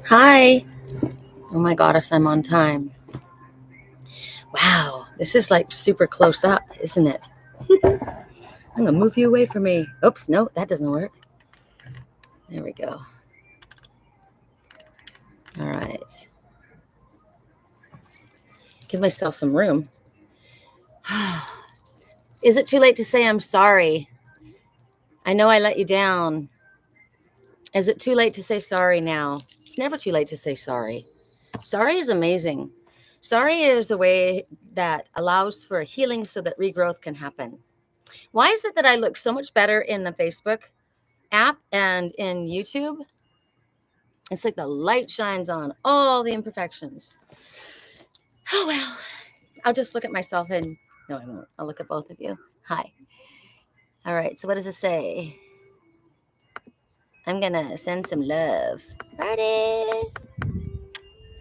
Hi. Oh my goddess, I'm on time. Wow, this is like super close up, isn't it? I'm gonna move you away from me. Oops, no, that doesn't work. There we go. All right. Give myself some room. Is it too late to say I'm sorry? I know I let you down. Is it too late to say sorry now? It's never too late to say sorry. Sorry is amazing. Sorry is a way that allows for healing so that regrowth can happen. Why is it that I look so much better in the Facebook app and in YouTube? It's like the light shines on all the imperfections. Oh, well, I'll just look at myself and no, I won't. I'll look at both of you. Hi. All right. So what does it say? I'm going to send some love. Party.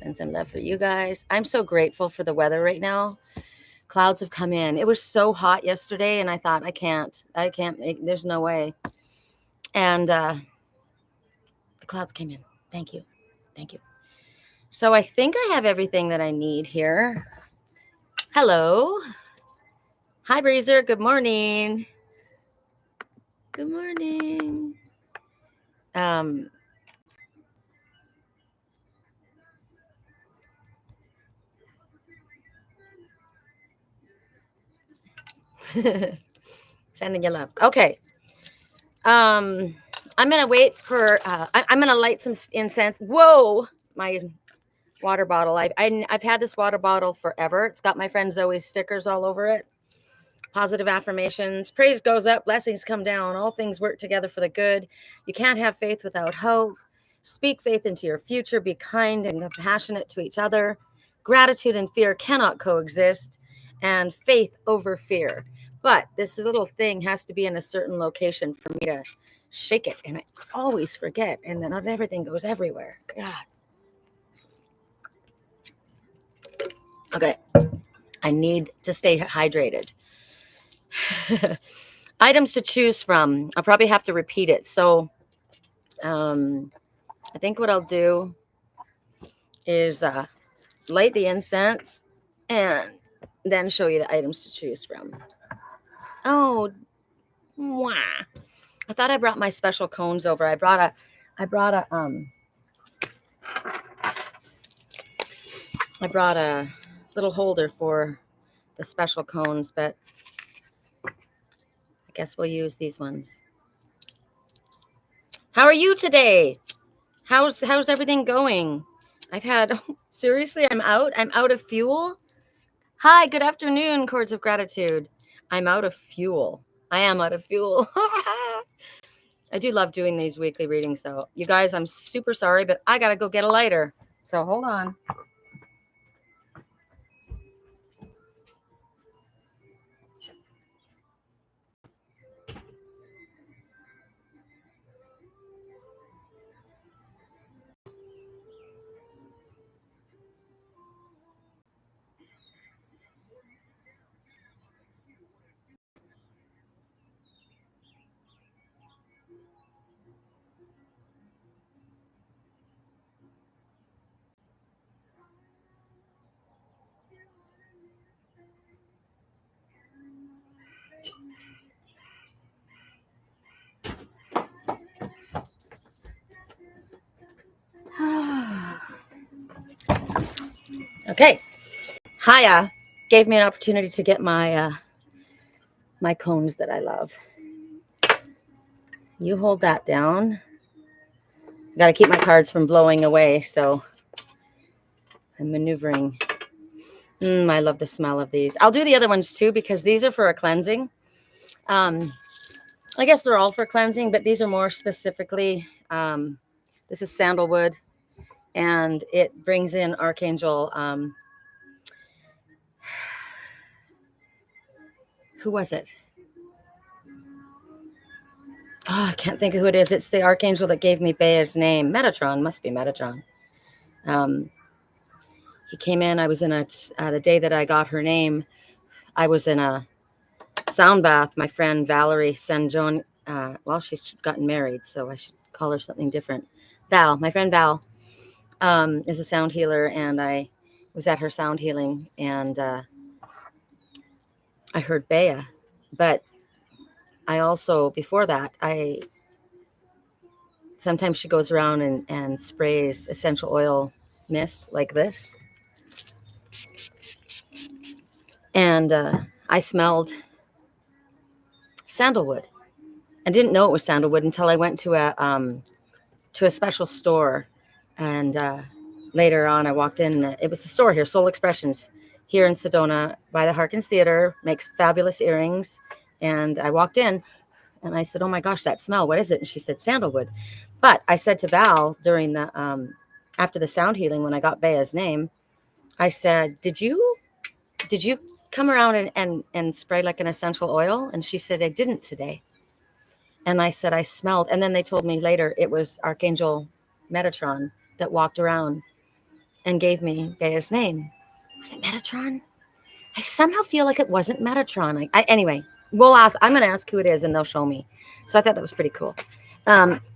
Send some love for you guys. I'm so grateful for the weather right now. Clouds have come in. It was so hot yesterday, and I thought, I can't make, there's no way. And the clouds came in. Thank you. Thank you. So I think I have everything that I need here. Hello. Hi, Breezer. Good morning. Good morning. Sending you love. Okay. I'm gonna wait for. I'm gonna light some incense. Whoa, my water bottle. I've had this water bottle forever. It's got my friend Zoe's stickers all over it. Positive affirmations. Praise goes up, blessings come down. All things work together for the good. You can't have faith without hope. Speak faith into your future. Be kind and compassionate to each other. Gratitude and fear cannot coexist. And faith over fear. But this little thing has to be in a certain location for me to shake it. And I always forget. And then everything goes everywhere. God. Okay. I need to stay hydrated. Items to choose from. I'll probably have to repeat it. So I think what I'll do is light the incense and then show you the items to choose from. Oh, mwah. I thought I brought my special cones over. I brought a little holder for the special cones, but I guess we'll use these ones. How are you today? How's everything going? I've had seriously, I'm out of fuel. Hi, good afternoon, Chords of Gratitude. I'm out of fuel. I am out of fuel. I do love doing these weekly readings, though. You guys, I'm super sorry, but I got to go get a lighter. So hold on. Okay. Hiya gave me an opportunity to get my my cones that I love. You hold that down. Got to keep my cards from blowing away, so I'm maneuvering. I love the smell of these. I'll do the other ones too because these are for a cleansing. I guess they're all for cleansing, but these are more specifically. This is sandalwood, and it brings in Archangel. Who was it? Oh, I can't think of who it is. It's the Archangel that gave me Bea's name. Metatron, must be Metatron. He came in. I was in the day that I got her name, I was in a sound bath. My friend Valerie Sanjon, well, she's gotten married, so I should call her something different. Val, my friend Val, is a sound healer, and I was at her sound healing, and I heard Bea, but I also, before that, sometimes she goes around and sprays essential oil mist like this. And I smelled sandalwood. I didn't know it was sandalwood until I went to a special store. And later on, I walked in. It was the store here, Soul Expressions, here in Sedona by the Harkins Theater, makes fabulous earrings. And I walked in, and I said, "Oh my gosh, that smell! What is it?" And she said, "Sandalwood." But I said to Val during the after the sound healing, when I got Bea's name, I said, "Did you come around and spray like an essential oil?" And she said, "I didn't today." And I said, "I smelled." And then they told me later it was Archangel Metatron that walked around and gave me Bea's name. Was it Metatron? I somehow feel like it wasn't Metatron. Anyway, we'll ask. I'm going to ask who it is, and they'll show me. So I thought that was pretty cool.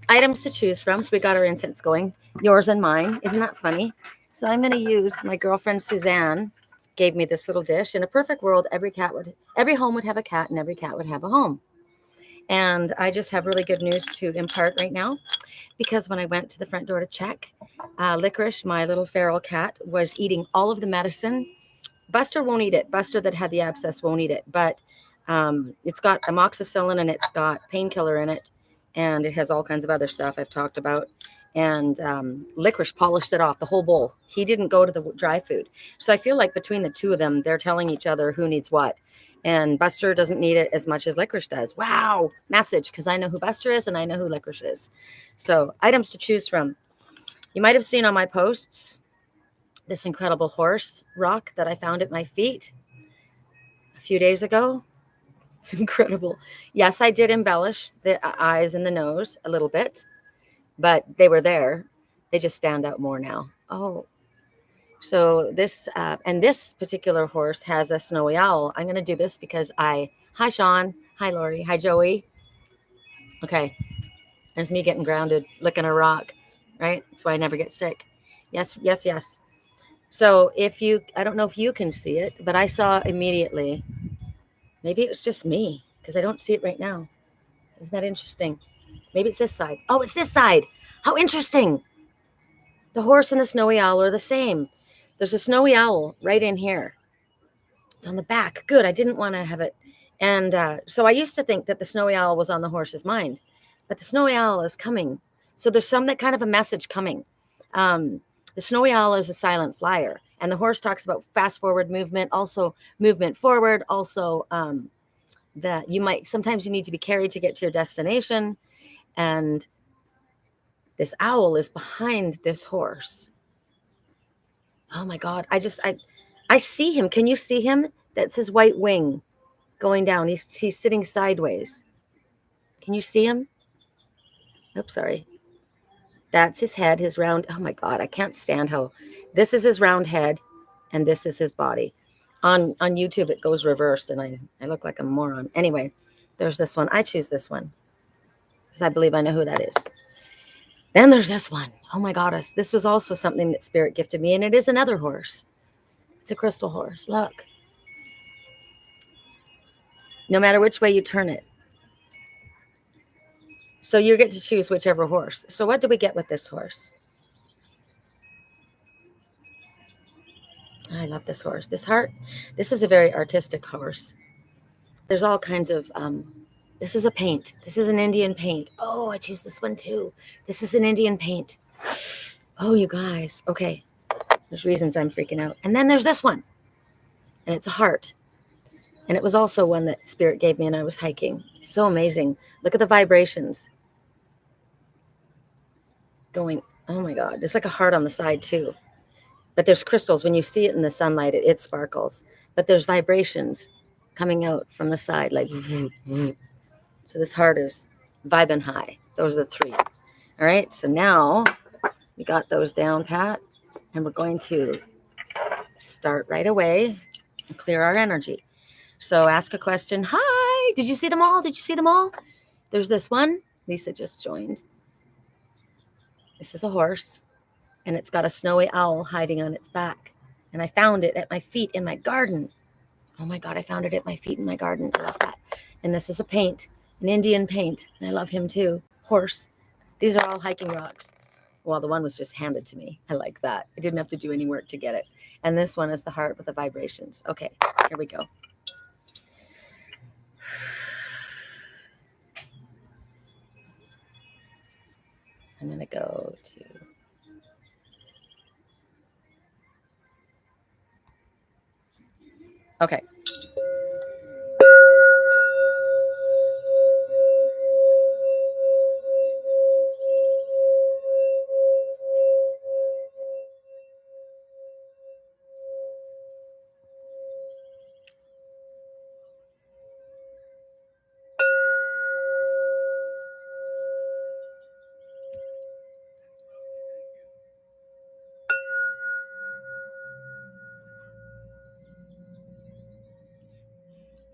Items to choose from. So we got our incense going, yours and mine. Isn't that funny? So I'm going to use my girlfriend Suzanne. Gave me this little dish. In a perfect world, every home would have a cat, and every cat would have a home. And I just have really good news to impart right now, because when I went to the front door to check, Licorice, my little feral cat, was eating all of the medicine. Buster won't eat it. Buster that had the abscess won't eat it, but it's got amoxicillin and it's got painkiller in it, and it has all kinds of other stuff I've talked about. And Licorice polished it off, the whole bowl. He didn't go to the dry food. So I feel like between the two of them, they're telling each other who needs what. And Buster doesn't need it as much as Licorice does. Wow. Message, because I know who Buster is and I know who Licorice is. So items to choose from. You might have seen on my posts this incredible horse rock that I found at my feet a few days ago. It's incredible. Yes, I did embellish the eyes and the nose a little bit, but they were there. They just stand out more now. Oh, so this and this particular horse has a snowy owl. I'm going to do this because hi Sean, hi Lori, hi Joey. Okay, there's me getting grounded, licking a rock, right? That's why I never get sick. Yes, yes, yes. So I don't know if you can see it, but I saw immediately. Maybe it was just me because I don't see it right now. Isn't that interesting? Maybe it's this side. Oh, it's this side. How interesting. The horse and the snowy owl are the same. There's a snowy owl right in here. It's on the back. Good. I didn't want to have it. And so I used to think that the snowy owl was on the horse's mind, but the snowy owl is coming. So there's that kind of a message coming. The snowy owl is a silent flyer, and the horse talks about fast forward movement, also movement forward, also that sometimes you need to be carried to get to your destination. And this owl is behind this horse. Oh my God. I see him. Can you see him? That's his white wing going down. He's sitting sideways. Can you see him? Oops, sorry. That's his head, his round. Oh my God. I can't stand how this is his round head and this is his body. On YouTube, it goes reversed and I look like a moron. Anyway, there's this one. I choose this one because I believe I know who that is. Then there's this one. Oh my goddess. This was also something that Spirit gifted me, and it is another horse. It's a crystal horse. Look. No matter which way you turn it. So you get to choose whichever horse. So what do we get with this horse? I love this horse. This is a very artistic horse. There's all kinds of, this is a paint. This is an Indian paint. Oh, I choose this one too. This is an Indian paint. Oh, you guys. Okay. There's reasons I'm freaking out. And then there's this one. And it's a heart. And it was also one that Spirit gave me and I was hiking. It's so amazing. Look at the vibrations going. Oh my God. It's like a heart on the side too. But there's crystals. When you see it in the sunlight, it sparkles. But there's vibrations coming out from the side like. So this heart is vibing high. Those are the three. All right. So now we got those down pat. And we're going to start right away and clear our energy. So ask a question. Hi. Did you see them all? Did you see them all? There's this one. Lisa just joined. This is a horse, and it's got a snowy owl hiding on its back. And I found it at my feet in my garden. Oh my God, I found it at my feet in my garden. I love that. And this is a paint, an Indian paint. And I love him too. Horse. These are all hiking rocks. Well, the one was just handed to me. I like that. I didn't have to do any work to get it. And this one is the heart with the vibrations. Okay, here we go. I'm going to go to... Okay.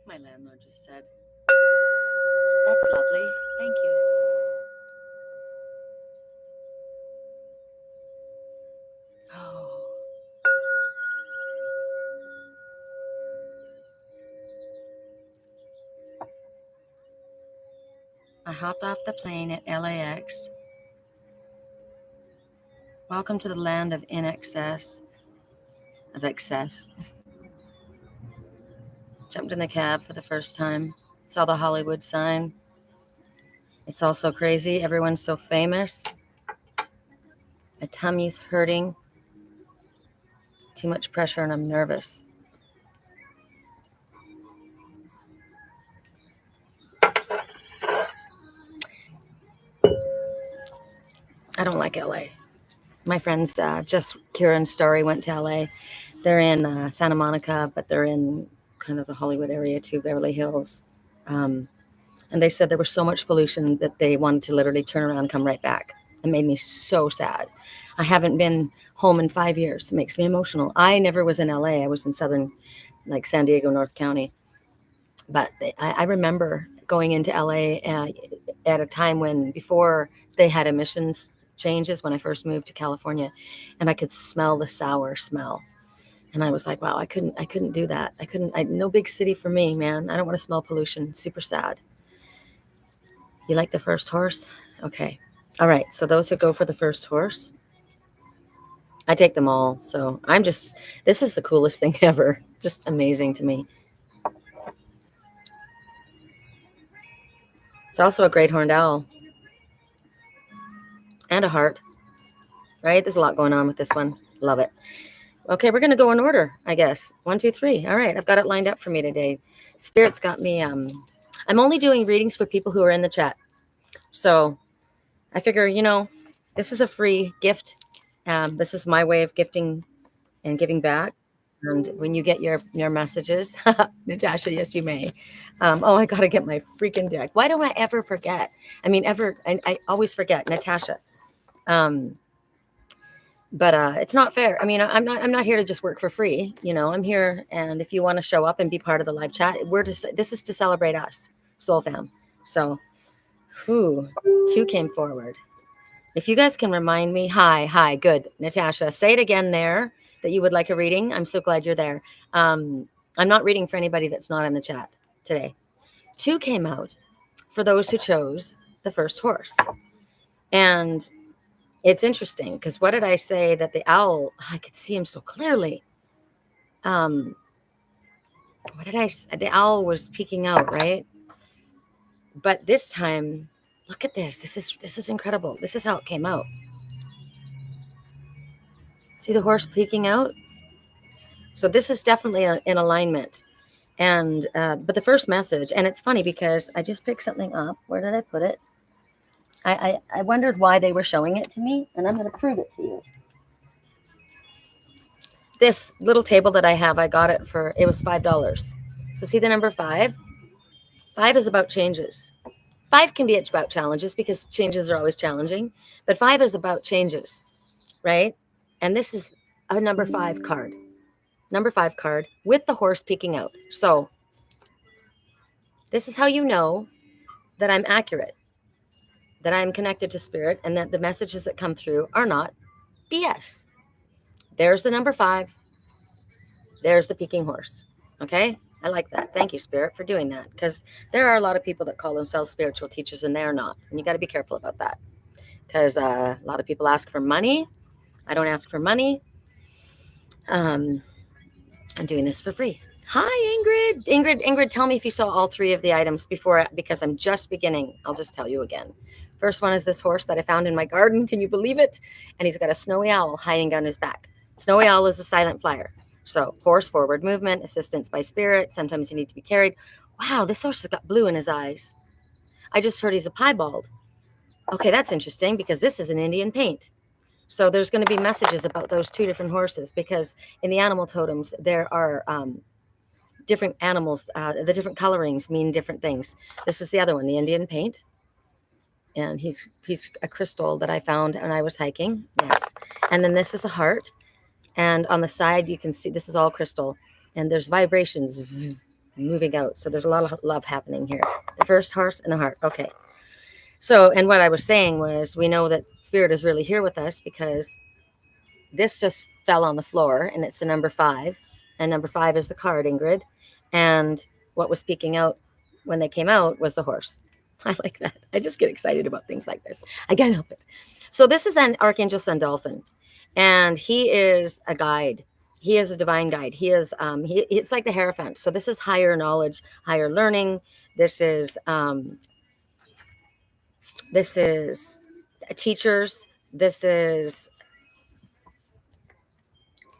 My landlord just said, "That's lovely. Thank you." Oh. I hopped off the plane at LAX. Welcome to the land of excess. Jumped in the cab for the first time. Saw the Hollywood sign. It's all so crazy. Everyone's so famous. My tummy's hurting. Too much pressure and I'm nervous. I don't like LA. My friends, just Kira and Story went to LA. They're in Santa Monica, but they're in kind of the Hollywood area too, Beverly Hills. And they said there was so much pollution that they wanted to literally turn around and come right back. It made me so sad. I haven't been home in 5 years. It makes me emotional. I never was in LA. I was in southern, like San Diego, North County. But I remember going into LA at a time when, before they had emissions changes, when I first moved to California, and I could smell the sour smell. And I was like, wow, I couldn't do that. No big city for me, man. I don't want to smell pollution. Super sad. You like the first horse? Okay. All right. So those who go for the first horse, I take them all. So this is the coolest thing ever. Just amazing to me. It's also a great horned owl and a heart, right? There's a lot going on with this one. Love it. Okay, we're going to go in order, I guess. 1, 2, 3. All right. I've got it lined up for me today. Spirit's got me. I'm only doing readings for people who are in the chat. So I figure, this is a free gift. This is my way of gifting and giving back. And when you get your messages, Natasha, yes, you may. I got to get my freaking deck. Why don't I ever forget? I always forget, Natasha. But it's not fair. I mean, I'm not here to just work for free. I'm here. And if you want to show up and be part of the live chat, this is to celebrate us, Soul Fam. So, 2 came forward. If you guys can remind me, hi, good. Natasha, say it again there that you would like a reading. I'm so glad you're there. I'm not reading for anybody that's not in the chat today. 2 came out for those who chose the first horse. And it's interesting because what did I say that the owl, I could see him so clearly. What did I say? The owl was peeking out, right? But this time, look at this. This is incredible. This is how it came out. See the horse peeking out? So this is definitely in alignment. And but the first message, and it's funny because I just picked something up. Where did I put it? I wondered why they were showing it to me, and I'm going to prove it to you. This little table that I have, I got it was $5. So see the number 5? 5 is about changes. 5 can be about challenges because changes are always challenging, but 5 is about changes, right? And this is a number 5 card. Number 5 card with the horse peeking out. So this is how you know that I'm accurate. that I'm connected to spirit and that the messages that come through are not BS. There's the number 5. There's the peking horse. Okay? I like that. Thank you, Spirit, for doing that. Because there are a lot of people that call themselves spiritual teachers and they're not. And you got to be careful about that. Because a lot of people ask for money. I don't ask for money. I'm doing this for free. Hi, Ingrid, tell me if you saw all 3 of the items before, because I'm just beginning. I'll just tell you again. First one is this horse that I found in my garden. Can you believe it? And he's got a snowy owl hiding down his back. Snowy owl is a silent flyer. So horse, forward movement, assistance by spirit. Sometimes you need to be carried. Wow, this horse has got blue in his eyes. I just heard he's a piebald. Okay, that's interesting because this is an Indian paint. So there's going to be messages about those 2 different horses, because in the animal totems, there are different animals. The different colorings mean different things. This is the other one, the Indian paint. And he's a crystal that I found when I was hiking. Yes. And then this is a heart. And on the side, you can see this is all crystal. And there's vibrations moving out. So there's a lot of love happening here. The first horse and the heart. Okay. So, and what I was saying was, we know that spirit is really here with us because this just fell on the floor and it's the number 5. And number 5 is the card, Ingrid. And what was speaking out when they came out was the horse. I like that. I just get excited about things like this. I can't help it. So this is an Archangel Sandalphon, and he is a guide. He is a divine guide. He is, it's like the Hierophant. So this is higher knowledge, higher learning. This is teachers. This is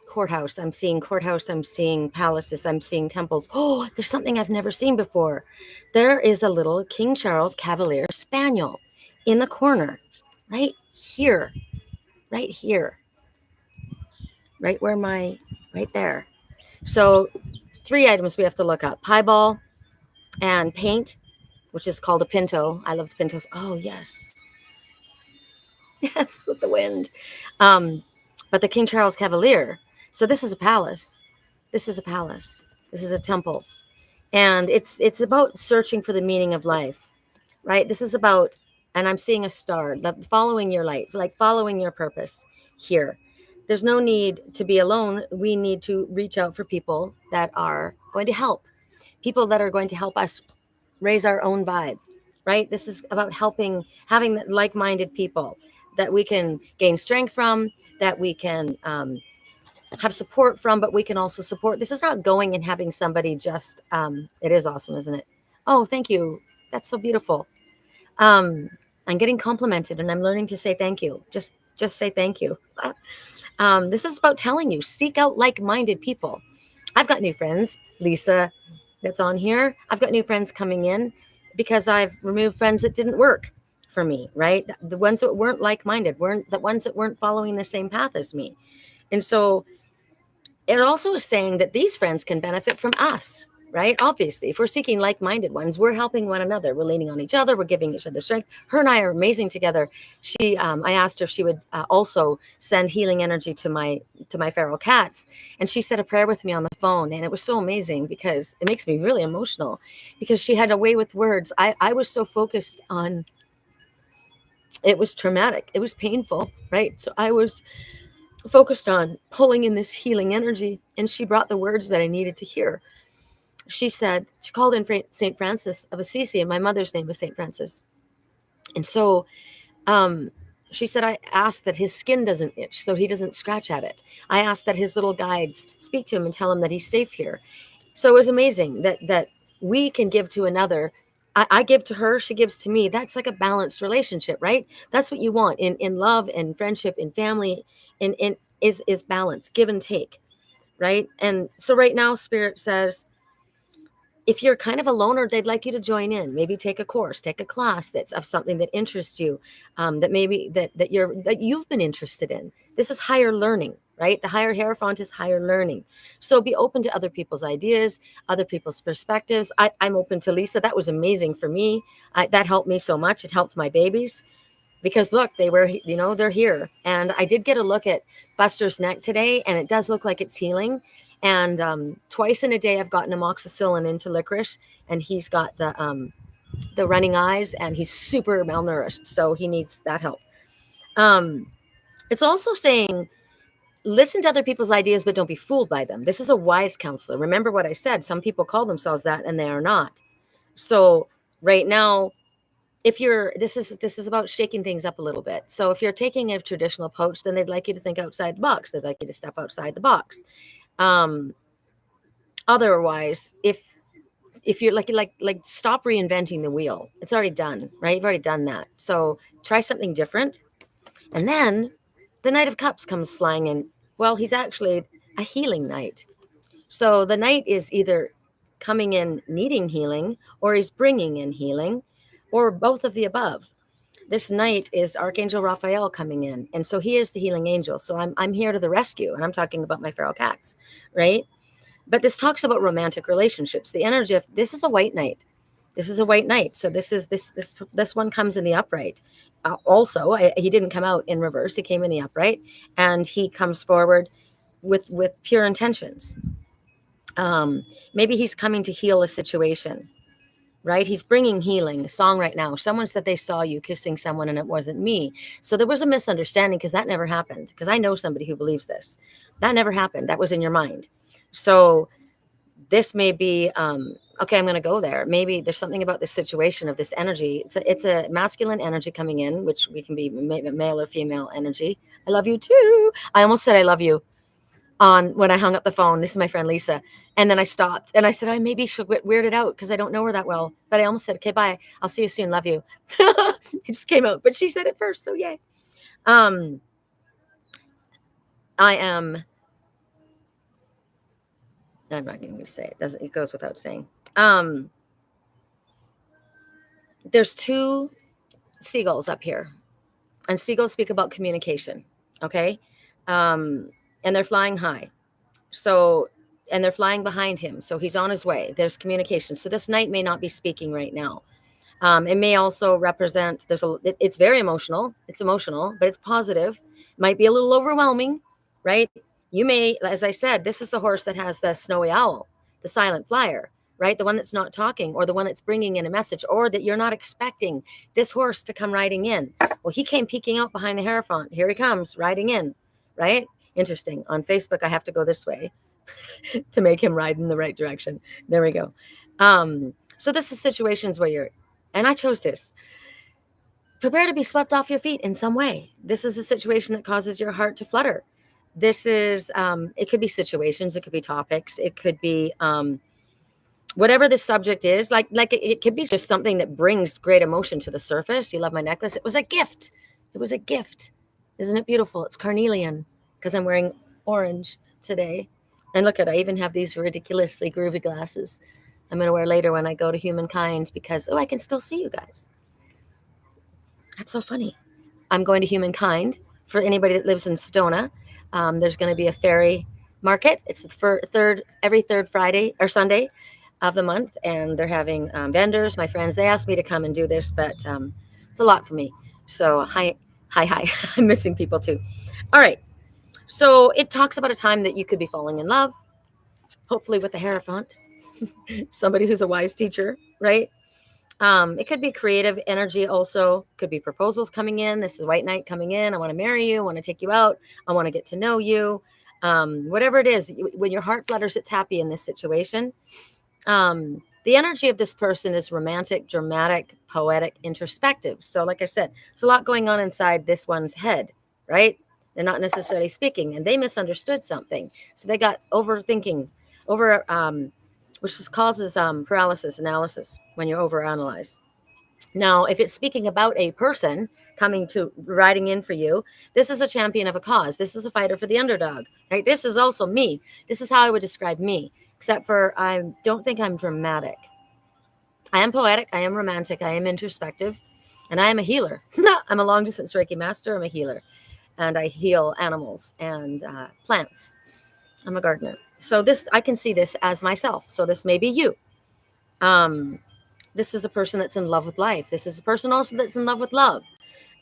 courthouse. I'm seeing courthouse. I'm seeing palaces. I'm seeing temples. Oh, there's something I've never seen before. There is a little King Charles Cavalier Spaniel in the corner, right here, right there. So 3 items we have to look up: piebald and paint, which is called a pinto. I love pintos. Oh, yes. Yes, with the wind. But the King Charles Cavalier. So this is a palace. This is a palace. This is a temple. And it's about searching for the meaning of life, right? This is about, and I'm seeing a star, following your light, like following your purpose here. There's no need to be alone. We need to reach out for people that are going to help, people that are going to help us raise our own vibe, right? This is about having like-minded people that we can gain strength from, that we can have support from, but we can also support. This is not going and having somebody just, it is awesome, isn't it? Oh, thank you. That's so beautiful. I'm getting complimented and I'm learning to say thank you. Just say thank you. This is about telling you, seek out like-minded people. I've got new friends, Lisa, that's on here. I've got new friends coming in because I've removed friends that didn't work for me, right? The ones that weren't like-minded, weren't the ones that weren't following the same path as me. And so it also is saying that these friends can benefit from us, right? Obviously, if we're seeking like-minded ones, we're helping one another. We're leaning on each other. We're giving each other strength. Her and I are amazing together. I asked her if she would also send healing energy to my feral cats. And she said a prayer with me on the phone. And it was so amazing because it makes me really emotional because she had a way with words. I was so focused on, it was traumatic. It was painful, right? So I was focused on pulling in this healing energy, and she brought the words that I needed to hear. She said, she called in St. Francis of Assisi, and my mother's name was St. Francis. And so she said, I asked that his skin doesn't itch, so he doesn't scratch at it. I asked that his little guides speak to him and tell him that he's safe here. So it was amazing that we can give to another. I give to her, she gives to me. That's like a balanced relationship, right? That's what you want in love and friendship, in family, is balance, give and take, right? And so right now, Spirit says, if you're kind of a loner, they'd like you to join in. Maybe take a course, take a class that's of something that interests you, that maybe that you've been interested in. This is higher learning, right? The higher Hierophant is higher learning. So be open to other people's ideas, other people's perspectives. I'm open to Lisa. That was amazing for me. That helped me so much. It helped my babies. Because look, they're here. And I did get a look at Buster's neck today, and it does look like it's healing. And twice in a day, I've gotten amoxicillin into licorice, and he's got the the running eyes, and he's super malnourished, so he needs that help. Um, it's also saying, listen to other people's ideas, but don't be fooled by them. This is a wise counselor. Remember what I said. Some people call themselves that, and they are not. So right now, if you're, this is about shaking things up a little bit. So if you're taking a traditional approach, then they'd like you to think outside the box. They'd like you to step outside the box. Otherwise, if you're like stop reinventing the wheel. It's already done, right? You've already done that. So try something different. And then the Knight of Cups comes flying in. Well, he's actually a healing knight. So the knight is either coming in needing healing, or he's bringing in healing, or both of the above. This knight is Archangel Raphael coming in, and so he is the healing angel. So I'm here to the rescue, and I'm talking about my feral cats, right? But this talks about romantic relationships. The energy of this is a white knight. This is a white knight. So this one comes in the upright. Also, he didn't come out in reverse. He came in the upright, and he comes forward with pure intentions. Maybe he's coming to heal a situation, right? He's bringing healing. A song right now. Someone said they saw you kissing someone and it wasn't me. So there was a misunderstanding, because that never happened. Because I know somebody who believes this. That never happened. That was in your mind. So this may be, okay, I'm going to go there. Maybe there's something about this situation of this energy. It's a masculine energy coming in, which we can be male or female energy. I love you too. I almost said I love you when I hung up the phone. This is my friend Lisa. And then I stopped and I said, I maybe should get weirded out because I don't know her that well. But I almost said, okay, bye. I'll see you soon. Love you. It just came out, but she said it first. So yay. I'm not going to say it. It goes without saying. There's two seagulls up here, and seagulls speak about communication. Okay. And they're flying high. So, and they're flying behind him. So he's on his way. There's communication. So this knight may not be speaking right now. It may also represent, it's very emotional. It's emotional, but it's positive. It might be a little overwhelming, right? You may, as I said, this is the horse that has the snowy owl, the silent flyer, right? The one that's not talking, or the one that's bringing in a message, or that you're not expecting this horse to come riding in. Well, he came peeking out behind the Hierophant. Here he comes riding in, right? Interesting. On Facebook, I have to go this way to make him ride in the right direction. There we go. So this is situations where and I chose this. Prepare to be swept off your feet in some way. This is a situation that causes your heart to flutter. This is, it could be situations, it could be topics, it could be whatever the subject is. Like it could be just something that brings great emotion to the surface. You love my necklace. It was a gift. It was a gift. Isn't it beautiful? It's carnelian because I'm wearing orange today. And look at, I even have these ridiculously groovy glasses I'm going to wear later when I go to Humankind because, I can still see you guys. That's so funny. I'm going to Humankind. For anybody that lives in Sedona, there's going to be a fairy market. It's every third Friday or Sunday of the month, and they're having vendors. My friends, they asked me to come and do this, but it's a lot for me. So hi. I'm missing people too. All right. So it talks about a time that you could be falling in love, hopefully with the Hierophant, somebody who's a wise teacher, right? It could be creative energy also. Could be proposals coming in. This is White Knight coming in. I want to marry you. I want to take you out. I want to get to know you. Whatever it is, when your heart flutters, it's happy in this situation. The energy of this person is romantic, dramatic, poetic, introspective. So like I said, it's a lot going on inside this one's head, right? They're not necessarily speaking, and they misunderstood something. So they got overthinking, which just causes paralysis analysis when you overanalyze. Now, if it's speaking about a person riding in for you, this is a champion of a cause. This is a fighter for the underdog, right? This is also me. This is how I would describe me, except for I don't think I'm dramatic. I am poetic. I am romantic. I am introspective, and I am a healer. I'm a long distance Reiki master. I'm a healer, and I heal animals and plants. I'm a gardener. So I can see this as myself. So this may be you. This is a person that's in love with life. This is a person also that's in love with love.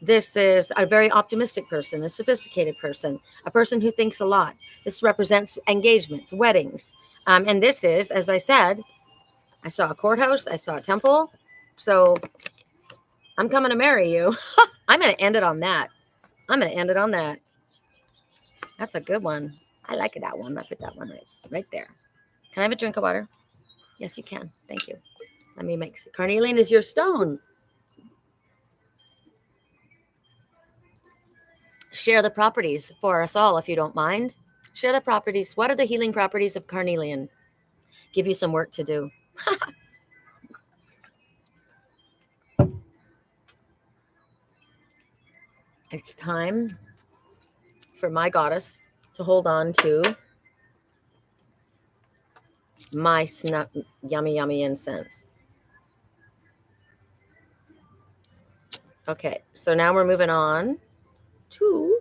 This is a very optimistic person, a sophisticated person, a person who thinks a lot. This represents engagements, weddings. And this is, as I said, I saw a courthouse, I saw a temple, So I'm coming to marry you. I'm going to end it on that. That's a good one. I like that one. I put that one right there. Can I have a drink of water? Yes, you can. Thank you. Let me make carnelian is your stone. Share the properties for us all, if you don't mind. Share the properties. What are the healing properties of carnelian? Give you some work to do. It's time for my goddess to hold on to my yummy, yummy incense. Okay, so now we're moving on to...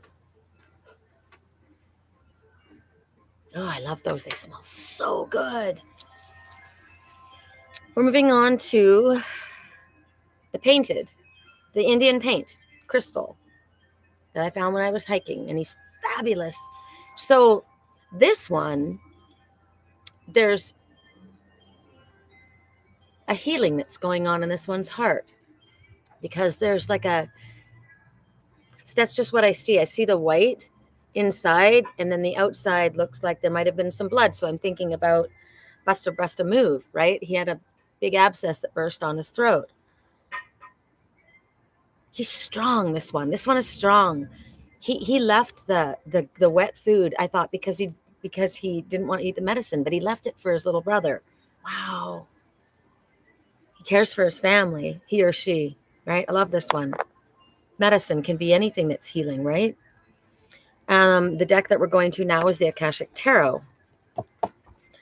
Oh, I love those. They smell so good. We're moving on to the Indian paint crystal that I found when I was hiking, and he's fabulous. So this one, there's a healing that's going on in this one's heart, because there's like that's just what I see. I see the white inside, and then the outside looks like there might have been some blood. So I'm thinking about Busta Move, right? He had a big abscess that burst on his throat. He's strong, this one. This one is strong. He left the wet food, I thought, because he didn't want to eat the medicine, but he left it for his little brother. Wow. He cares for his family, he or she, right? I love this one. Medicine can be anything that's healing, right? The deck that we're going to now is the Akashic Tarot.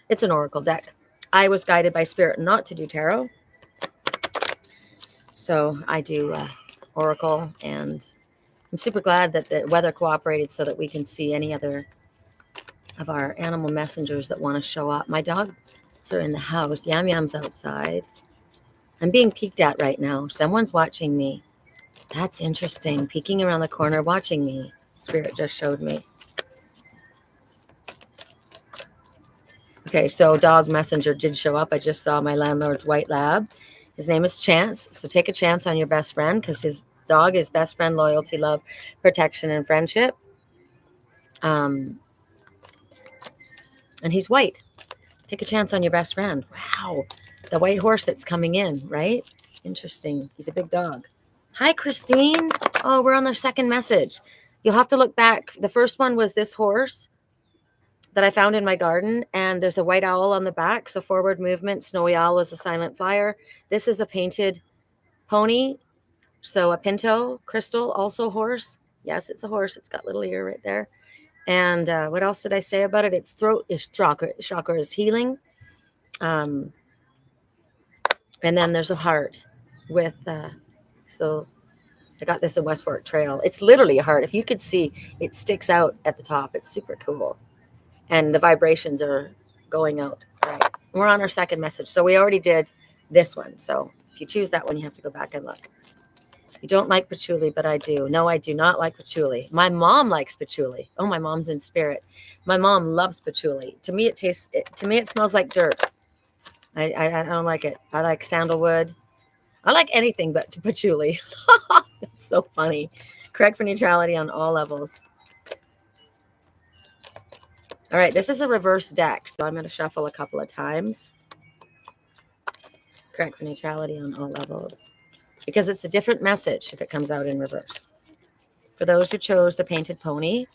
It's an oracle deck. I was guided by spirit not to do tarot, so I do oracle, and I'm super glad that the weather cooperated so that we can see any other of our animal messengers that want to show up. My dogs are in the house. Yam Yam's outside. I'm being peeked at right now. Someone's watching me. That's interesting. Peeking around the corner, watching me. Spirit just showed me. Okay, so dog messenger did show up. I just saw my landlord's white lab. His name is Chance. So take a chance on your best friend, because his dog is best friend, loyalty, love, protection, and friendship. And he's white. Take a chance on your best friend. Wow. The white horse that's coming in, right? Interesting. He's a big dog. Hi, Christine. Oh, we're on their second message. You'll have to look back. The first one was this horse that I found in my garden, and there's a white owl on the back. So forward movement. Snowy owl was a silent flyer. This is a painted pony. So a pinto crystal, also horse. Yes, it's a horse. It's got little ear right there. And what else did I say about it? Its throat is chakra is healing. And then there's a heart with, so I got this in West Fork Trail. It's literally a heart. If you could see, it sticks out at the top. It's super cool. And the vibrations are going out. Right. We're on our second message. So we already did this one. So if you choose that one, you have to go back and look. You don't like patchouli, but I do. No, I do not like patchouli. My mom likes patchouli. Oh, my mom's in spirit. My mom loves patchouli. To me, it smells like dirt. I don't like it. I like sandalwood. I like anything but patchouli. It's so funny. Correct for neutrality on all levels. All right, this is a reverse deck, so I'm going to shuffle a couple of times. Correct for neutrality on all levels. Because it's a different message if it comes out in reverse. For those who chose the painted pony,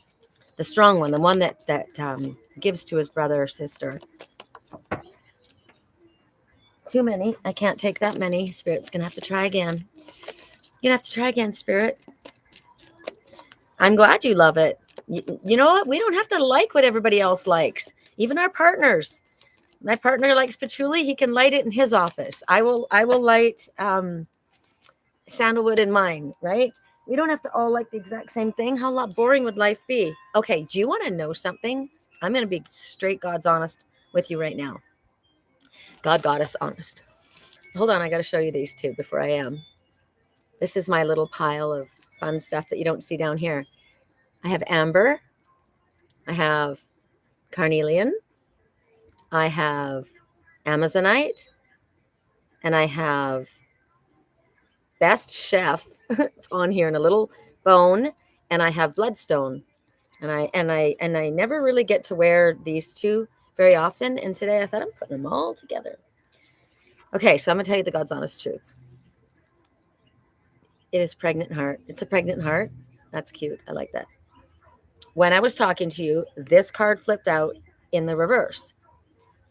the strong one, the one that gives to his brother or sister. Too many. I can't take that many. Spirit's going to have to try again. You're going to have to try again, Spirit. I'm glad you love it. You know what? We don't have to like what everybody else likes. Even our partners. My partner likes patchouli. He can light it in his office. I will light sandalwood in mine, right? We don't have to all like the exact same thing. How boring would life be? Okay, do you want to know something? I'm going to be straight God's honest with you right now. God, Goddess, honest. Hold on, I got to show you these two before I am. This is my little pile of fun stuff that you don't see down here. I have amber. I have carnelian. I have amazonite. And I have best chef. It's on here in a little bone, and I have bloodstone. And I never really get to wear these two very often. And today I thought I'm putting them all together. Okay, so I'm gonna tell you the God's honest truth. It is pregnant heart. It's a pregnant heart. That's cute. I like that. When I was talking to you, this card flipped out in the reverse.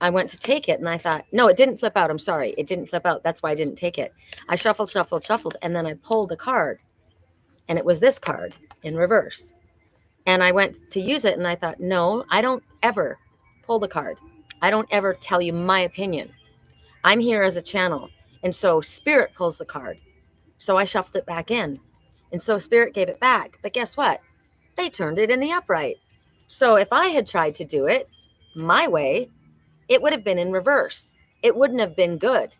I went to take it and I thought, no, it didn't flip out. I'm sorry. It didn't flip out. That's why I didn't take it. I shuffled, and then I pulled the card, and it was this card in reverse. And I went to use it and I thought, no, I don't ever pull the card. I don't ever tell you my opinion. I'm here as a channel. And so Spirit pulls the card. So I shuffled it back in. And so Spirit gave it back. But guess what? They turned it in the upright. So if I had tried to do it my way, it would have been in reverse. It wouldn't have been good.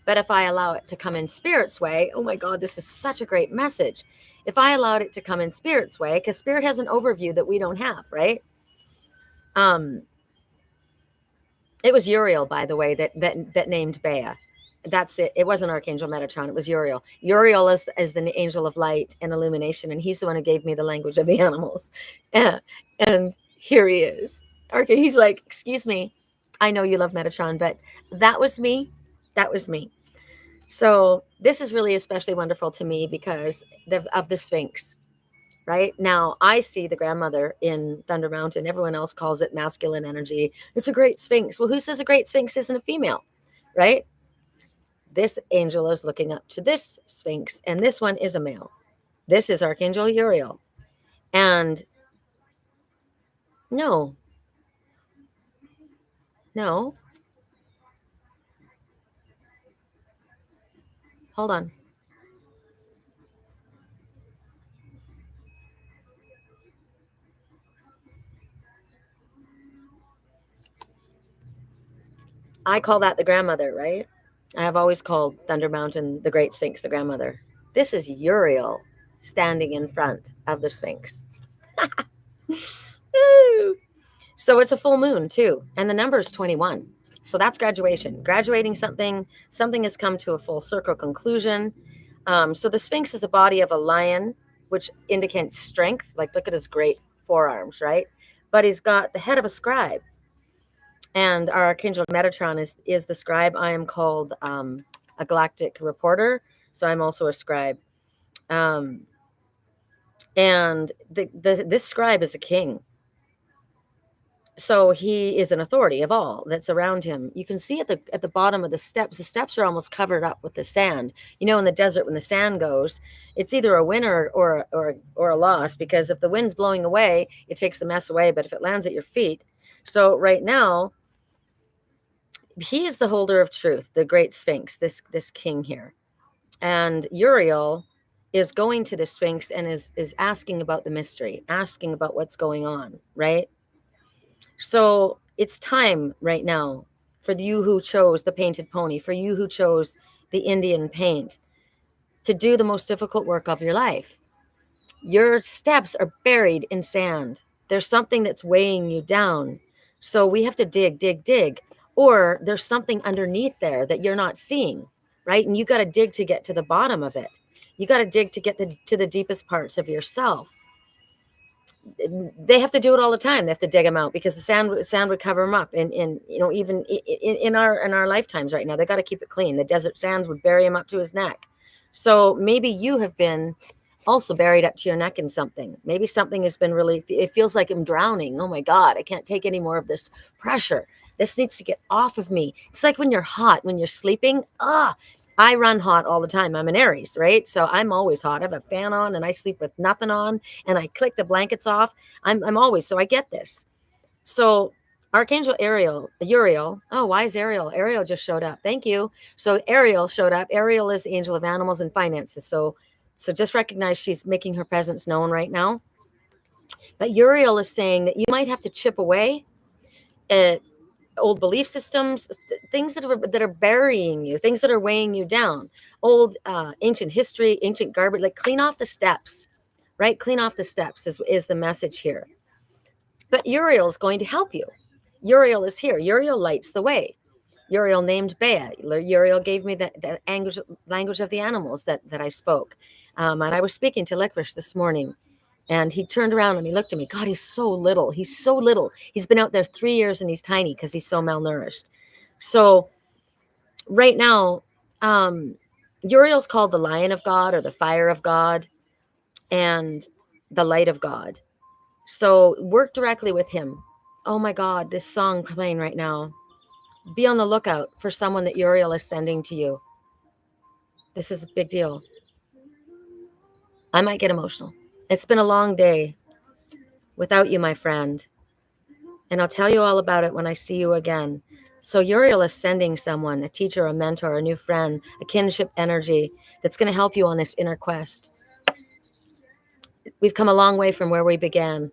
But if I allow it to come in Spirit's way, oh my God, this is such a great message. If I allowed it to come in Spirit's way, because Spirit has an overview that we don't have, right? It was Uriel, by the way, that named Bea. That's it. It wasn't Archangel Metatron. It was Uriel. Uriel is the angel of light and illumination, and he's the one who gave me the language of the animals. And here he is. He's like, excuse me, I know you love Metatron, but that was me. That was me. So this is really especially wonderful to me because of the Sphinx. Right now, I see the grandmother in Thunder Mountain. Everyone else calls it masculine energy. It's a great Sphinx. Well, who says a great Sphinx isn't a female? Right? This angel is looking up to this Sphinx, and this one is a male. This is Archangel Uriel. And no. Hold on. I call that the grandmother, right? I have always called Thunder Mountain the Great Sphinx the grandmother. This is Uriel standing in front of the Sphinx. So it's a full moon too, and the number is 21. So that's graduation. Graduating something has come to a full circle conclusion. So the Sphinx is a body of a lion, which indicates strength. Like, look at his great forearms, right? But he's got the head of a scribe. And our Archangel Metatron is the scribe. I am called a galactic reporter, so I'm also a scribe. And this scribe is a king. So he is an authority of all that's around him. You can see at the bottom of the steps are almost covered up with the sand. You know, in the desert, when the sand goes, it's either a win or a loss, because if the wind's blowing away, it takes the mess away. But if it lands at your feet, so right now, he is the holder of truth, the great Sphinx, this king here. And Uriel is going to the Sphinx and is asking about the mystery, asking about what's going on, right? So it's time right now for you who chose the painted pony, for you who chose the Indian paint, to do the most difficult work of your life. Your steps are buried in sand. There's something that's weighing you down. So we have to dig. Or there's something underneath there that you're not seeing, right? And you got to dig to get to the bottom of it. You got to dig to get to the deepest parts of yourself. They have to do it all the time. They have to dig them out because the sand would cover them up. And you know, even in our lifetimes right now, they got to keep it clean. The desert sands would bury him up to his neck. So maybe you have been also buried up to your neck in something. Maybe something has been really, it feels like I'm drowning. Oh my God, I can't take any more of this pressure. This needs to get off of me. It's like when you're hot, when you're sleeping. I run hot all the time. I'm an Aries, right? So I'm always hot. I have a fan on and I sleep with nothing on and I click the blankets off. I'm always, so I get this. So Archangel Uriel. Oh, why is Ariel? Ariel just showed up. Thank you. So Ariel showed up. Ariel is the angel of animals and finances. So just recognize she's making her presence known right now. But Uriel is saying that you might have to chip away at old belief systems, things that are burying you, things that are weighing you down, old ancient history, ancient garbage. Like, clean off the steps, right? Clean off the steps is the message here. But Uriel is going to help you. Uriel is here. Uriel lights the way. Uriel named Bea. Uriel gave me the language of the animals that I spoke. And I was speaking to Licorice this morning, and he turned around and he looked at me. God, he's so little. He's so little. He's been out there 3 years and he's tiny because he's so malnourished. So right now, Uriel's called the Lion of God or the Fire of God and the Light of God. So work directly with him. Oh my God, this song playing right now. Be on the lookout for someone that Uriel is sending to you. This is a big deal. I might get emotional. It's been a long day without you, my friend. And I'll tell you all about it when I see you again. So Uriel is sending someone, a teacher, a mentor, a new friend, a kinship energy that's going to help you on this inner quest. We've come a long way from where we began.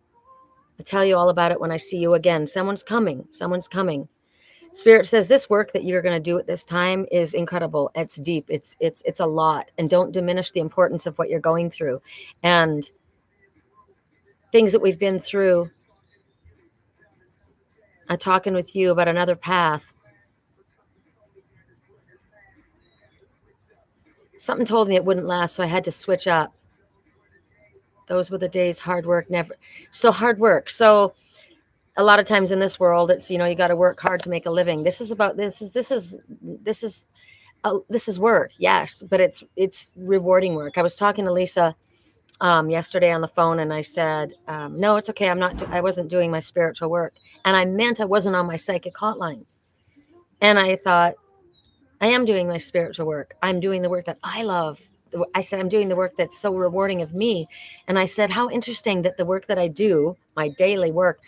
I'll tell you all about it when I see you again. Someone's coming. Someone's coming. Spirit says this work that you're going to do at this time is incredible. It's deep. It's a lot. And don't diminish the importance of what you're going through and things that we've been through. I'm talking with you about another path. Something told me it wouldn't last, so I had to switch up. Those were the days. Hard work, never. So hard work. So a lot of times in this world, it's, you got to work hard to make a living. This is work, yes, but it's rewarding work. I was talking to Lisa yesterday on the phone, and I said, no, it's okay. I wasn't doing my spiritual work, and I meant I wasn't on my psychic hotline. And I thought, I am doing my spiritual work. I'm doing the work that I love. I said, I'm doing the work that's so rewarding of me. And I said, how interesting that the work that I do, my daily work,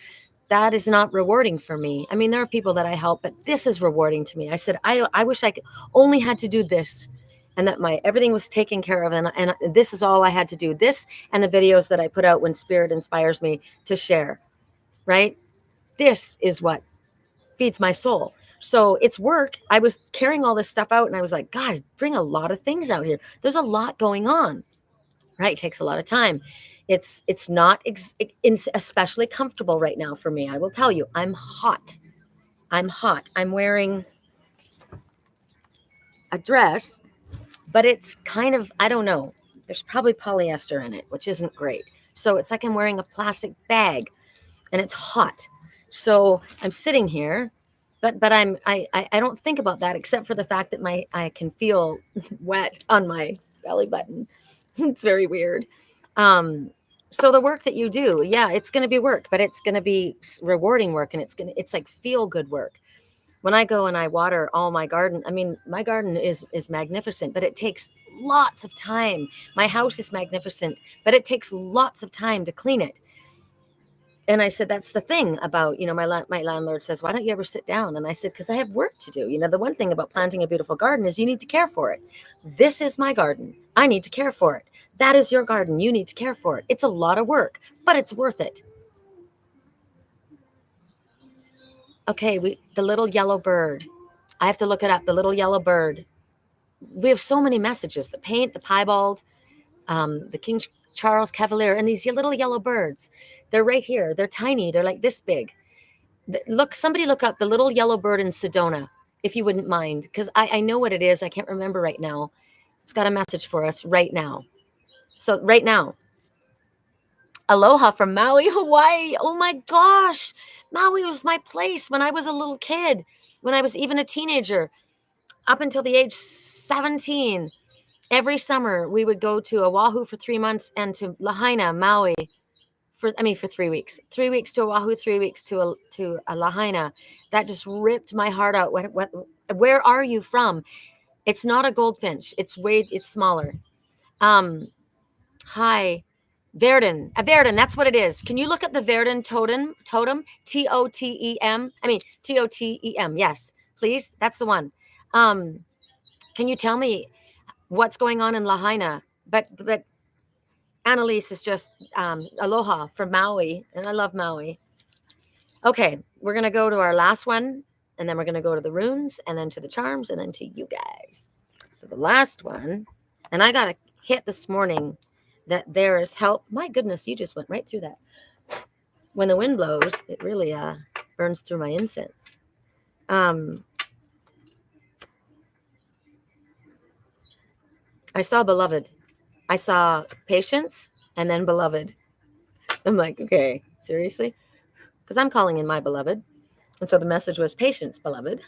that is not rewarding for me. I mean, there are people that I help, but this is rewarding to me. I said, I wish I only had to do this, and that everything was taken care of. And this is all I had to do. This and the videos that I put out when Spirit inspires me to share, right? This is what feeds my soul. So it's work. I was carrying all this stuff out, and I was like, God, bring a lot of things out here. There's a lot going on, right? It takes a lot of time. It's not especially comfortable right now for me. I will tell you, I'm hot. I'm wearing a dress, but it's kind of, I don't know. There's probably polyester in it, which isn't great. So it's like I'm wearing a plastic bag, and it's hot. So I'm sitting here, but I don't think about that except for the fact that I can feel wet on my belly button. It's very weird. So the work that you do, yeah, it's going to be work, but it's going to be rewarding work, and it's like feel good work. When I go and I water all my garden, I mean, my garden is magnificent, but it takes lots of time. My house is magnificent, but it takes lots of time to clean it. And I said, that's the thing about, my landlord says, why don't you ever sit down? And I said, because I have work to do. The one thing about planting a beautiful garden is you need to care for it. This is my garden. I need to care for it. That is your garden. You need to care for it. It's a lot of work, but it's worth it. Okay, the little yellow bird. I have to look it up. The little yellow bird. We have so many messages. The paint, the piebald, the King Charles Cavalier, and these little yellow birds. They're right here. They're tiny. They're like this big. Somebody look up the little yellow bird in Sedona, if you wouldn't mind, because I know what it is. I can't remember right now. It's got a message for us right now. So right now, aloha from Maui, Hawaii. Oh my gosh. Maui was my place when I was a little kid, when I was even a teenager, up until the age 17. Every summer we would go to Oahu for 3 months and to Lahaina, Maui, for 3 weeks. 3 weeks to Oahu, 3 weeks to Lahaina. That just ripped my heart out. Where are you from? It's not a goldfinch. It's smaller. Hi, Verdun. A Verdun, that's what it is. Can you look up the Verdun totem? Totem, Totem. Totem. Yes, please. That's the one. Can you tell me what's going on in Lahaina? But Annalise is just aloha from Maui, and I love Maui. Okay, we're going to go to our last one, and then we're going to go to the runes, and then to the charms, and then to you guys. So the last one, and I got a hit this morning that there is help. My goodness, you just went right through that. When the wind blows, it really burns through my incense. I saw beloved. I saw patience and then beloved. I'm like, okay, seriously? Because I'm calling in my beloved. And so the message was patience, beloved.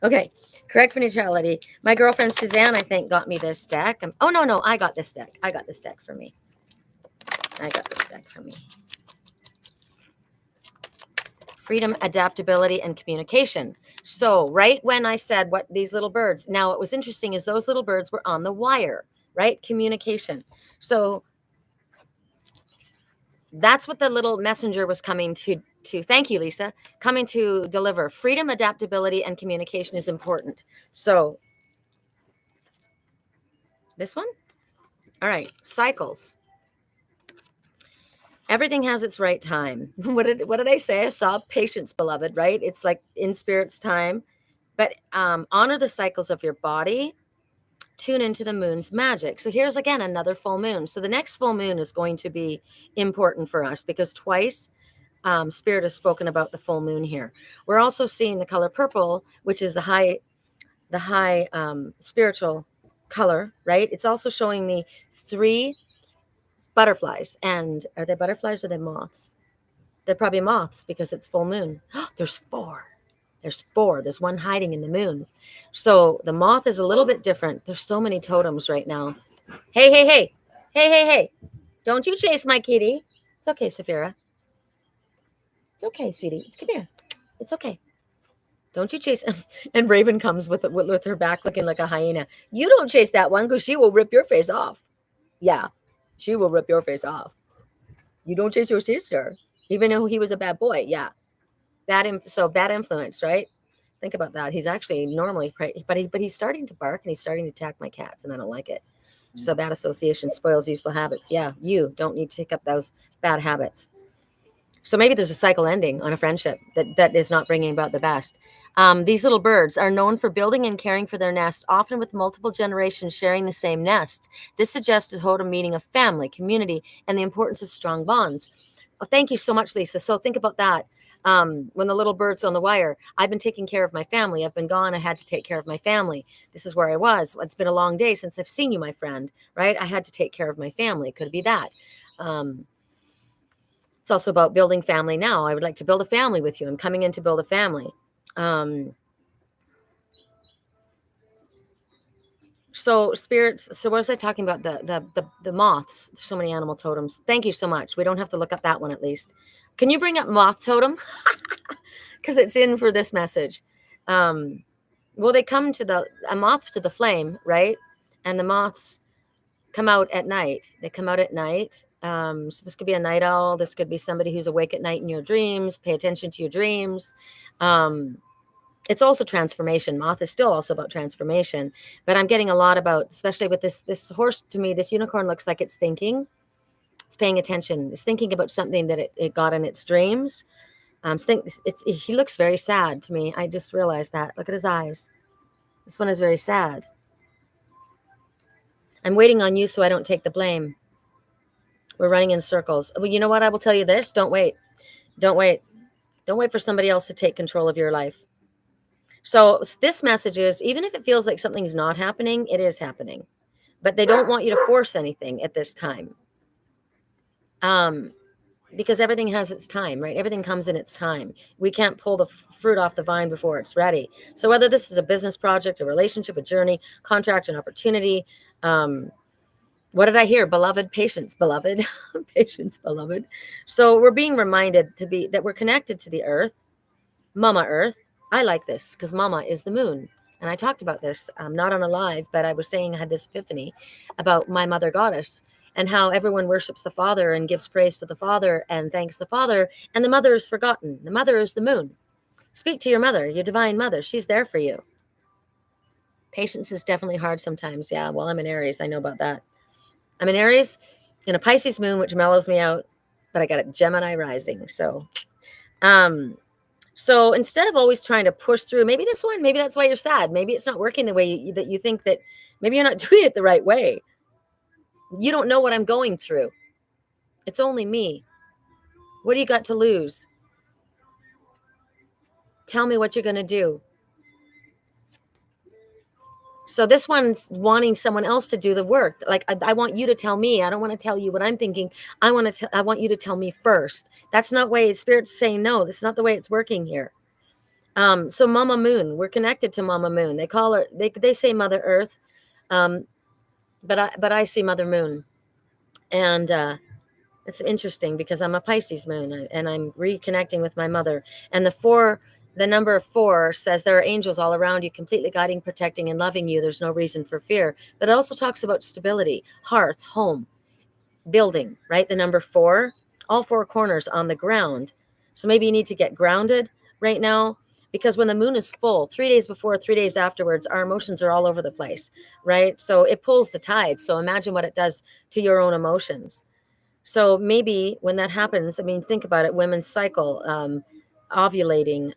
Okay, correct for neutrality. My girlfriend Suzanne, I think, got me this deck. Oh, no, I got this deck. I got this deck for me. Freedom, adaptability, and communication. So right when I said what these little birds, now what was interesting is those little birds were on the wire, right? Communication. So that's what the little messenger was coming to thank you, Lisa, coming to deliver. Freedom, adaptability, and communication is important. So this one? All right, cycles. Everything has its right time. What did I say? I saw patience, beloved, right? It's like in spirit's time. But honor the cycles of your body. Tune into the moon's magic. So here's again another full moon. So the next full moon is going to be important for us because twice Spirit has spoken about the full moon here. We're also seeing the color purple, which is the high spiritual color, right? It's also showing me 3 butterflies. And are they butterflies or are they moths? They're probably moths because it's full moon. There's 4. There's 4. There's one hiding in the moon. So the moth is a little bit different. There's so many totems right now. Hey, hey, hey. Hey, hey, hey. Don't you chase my kitty. It's okay, Saphira. It's okay, sweetie. Come here. It's okay. Don't you chase. And Raven comes with her back looking like a hyena. You don't chase that one because she will rip your face off. Yeah, she will rip your face off. You don't chase your sister, even though he was a bad boy. Yeah. Bad influence, right? Think about that. He's actually normally, but he's starting to bark and he's starting to attack my cats, and I don't like it. So bad association spoils useful habits. Yeah, you don't need to take up those bad habits. So maybe there's a cycle ending on a friendship that is not bringing about the best. These little birds are known for building and caring for their nest, often with multiple generations sharing the same nest. This suggests a totem meaning of family, community, and the importance of strong bonds. Oh, thank you so much, Lisa. So think about that. When the little bird's on the wire, I've been taking care of my family. I've been gone. I had to take care of my family. This is where I was. It's been a long day since I've seen you, my friend, right? I had to take care of my family. Could it be that? It's also about building family now. I would like to build a family with you. I'm coming in to build a family. So spirits. So what was I talking about? The moths. There's so many animal totems. Thank you so much. We don't have to look up that one at least. Can you bring up moth totem? Because it's in for this message. Well, they come to a moth to the flame, right? And the moths come out at night. They come out at night. So this could be a night owl. This could be somebody who's awake at night in your dreams. Pay attention to your dreams. It's also transformation. Moth is still also about transformation, but I'm getting a lot about, especially with this horse. To me, this unicorn looks like it's thinking. It's paying attention. It's thinking about something that it got in its dreams. He looks very sad to me. I just realized that. Look at his eyes. This one is very sad. I'm waiting on you so I don't take the blame. We're running in circles. Well, you know what? I will tell you this. Don't wait. Don't wait. Don't wait for somebody else to take control of your life. So this message is, even if it feels like something's not happening, it is happening. But they don't want you to force anything at this time. Because everything has its time, right? Everything comes in its time. We can't pull the fruit off the vine before it's ready. So whether this is a business project, a relationship, a journey, contract, an opportunity, what did I hear? Beloved, patience, beloved, patience, beloved. So we're being reminded that we're connected to the earth, Mama Earth. I like this because Mama is the moon. And I talked about this, not on a live, but I was saying I had this epiphany about my mother goddess and how everyone worships the Father and gives praise to the Father and thanks the Father. And the mother is forgotten. The mother is the moon. Speak to your mother, your divine mother. She's there for you. Patience is definitely hard sometimes. Yeah, well, I'm in Aries. I know about that. I'm in Aries in a Pisces moon, which mellows me out, but I got a Gemini rising. So instead of always trying to push through, maybe that's why you're sad. Maybe it's not working the way that you think, that maybe you're not doing it the right way. You don't know what I'm going through. It's only me. What do you got to lose? Tell me what you're going to do. So this one's wanting someone else to do the work. Like I want you to tell me. I don't want to tell you what I'm thinking. I want you to tell me first. That's not way Spirit's saying no. That's not the way it's working here. So Mama Moon, we're connected to Mama Moon. They call her. They say Mother Earth, but I see Mother Moon, and it's interesting because I'm a Pisces moon and I'm reconnecting with my mother. And the number 4 says there are angels all around you, completely guiding, protecting, and loving you. There's no reason for fear. But it also talks about stability, hearth, home, building, right? The number 4, all 4 corners on the ground. So maybe you need to get grounded right now, because when the moon is full, 3 days before, 3 days afterwards, our emotions are all over the place, right? So it pulls the tide. So imagine what it does to your own emotions. So maybe when that happens, I mean, think about it, women's cycle, ovulating,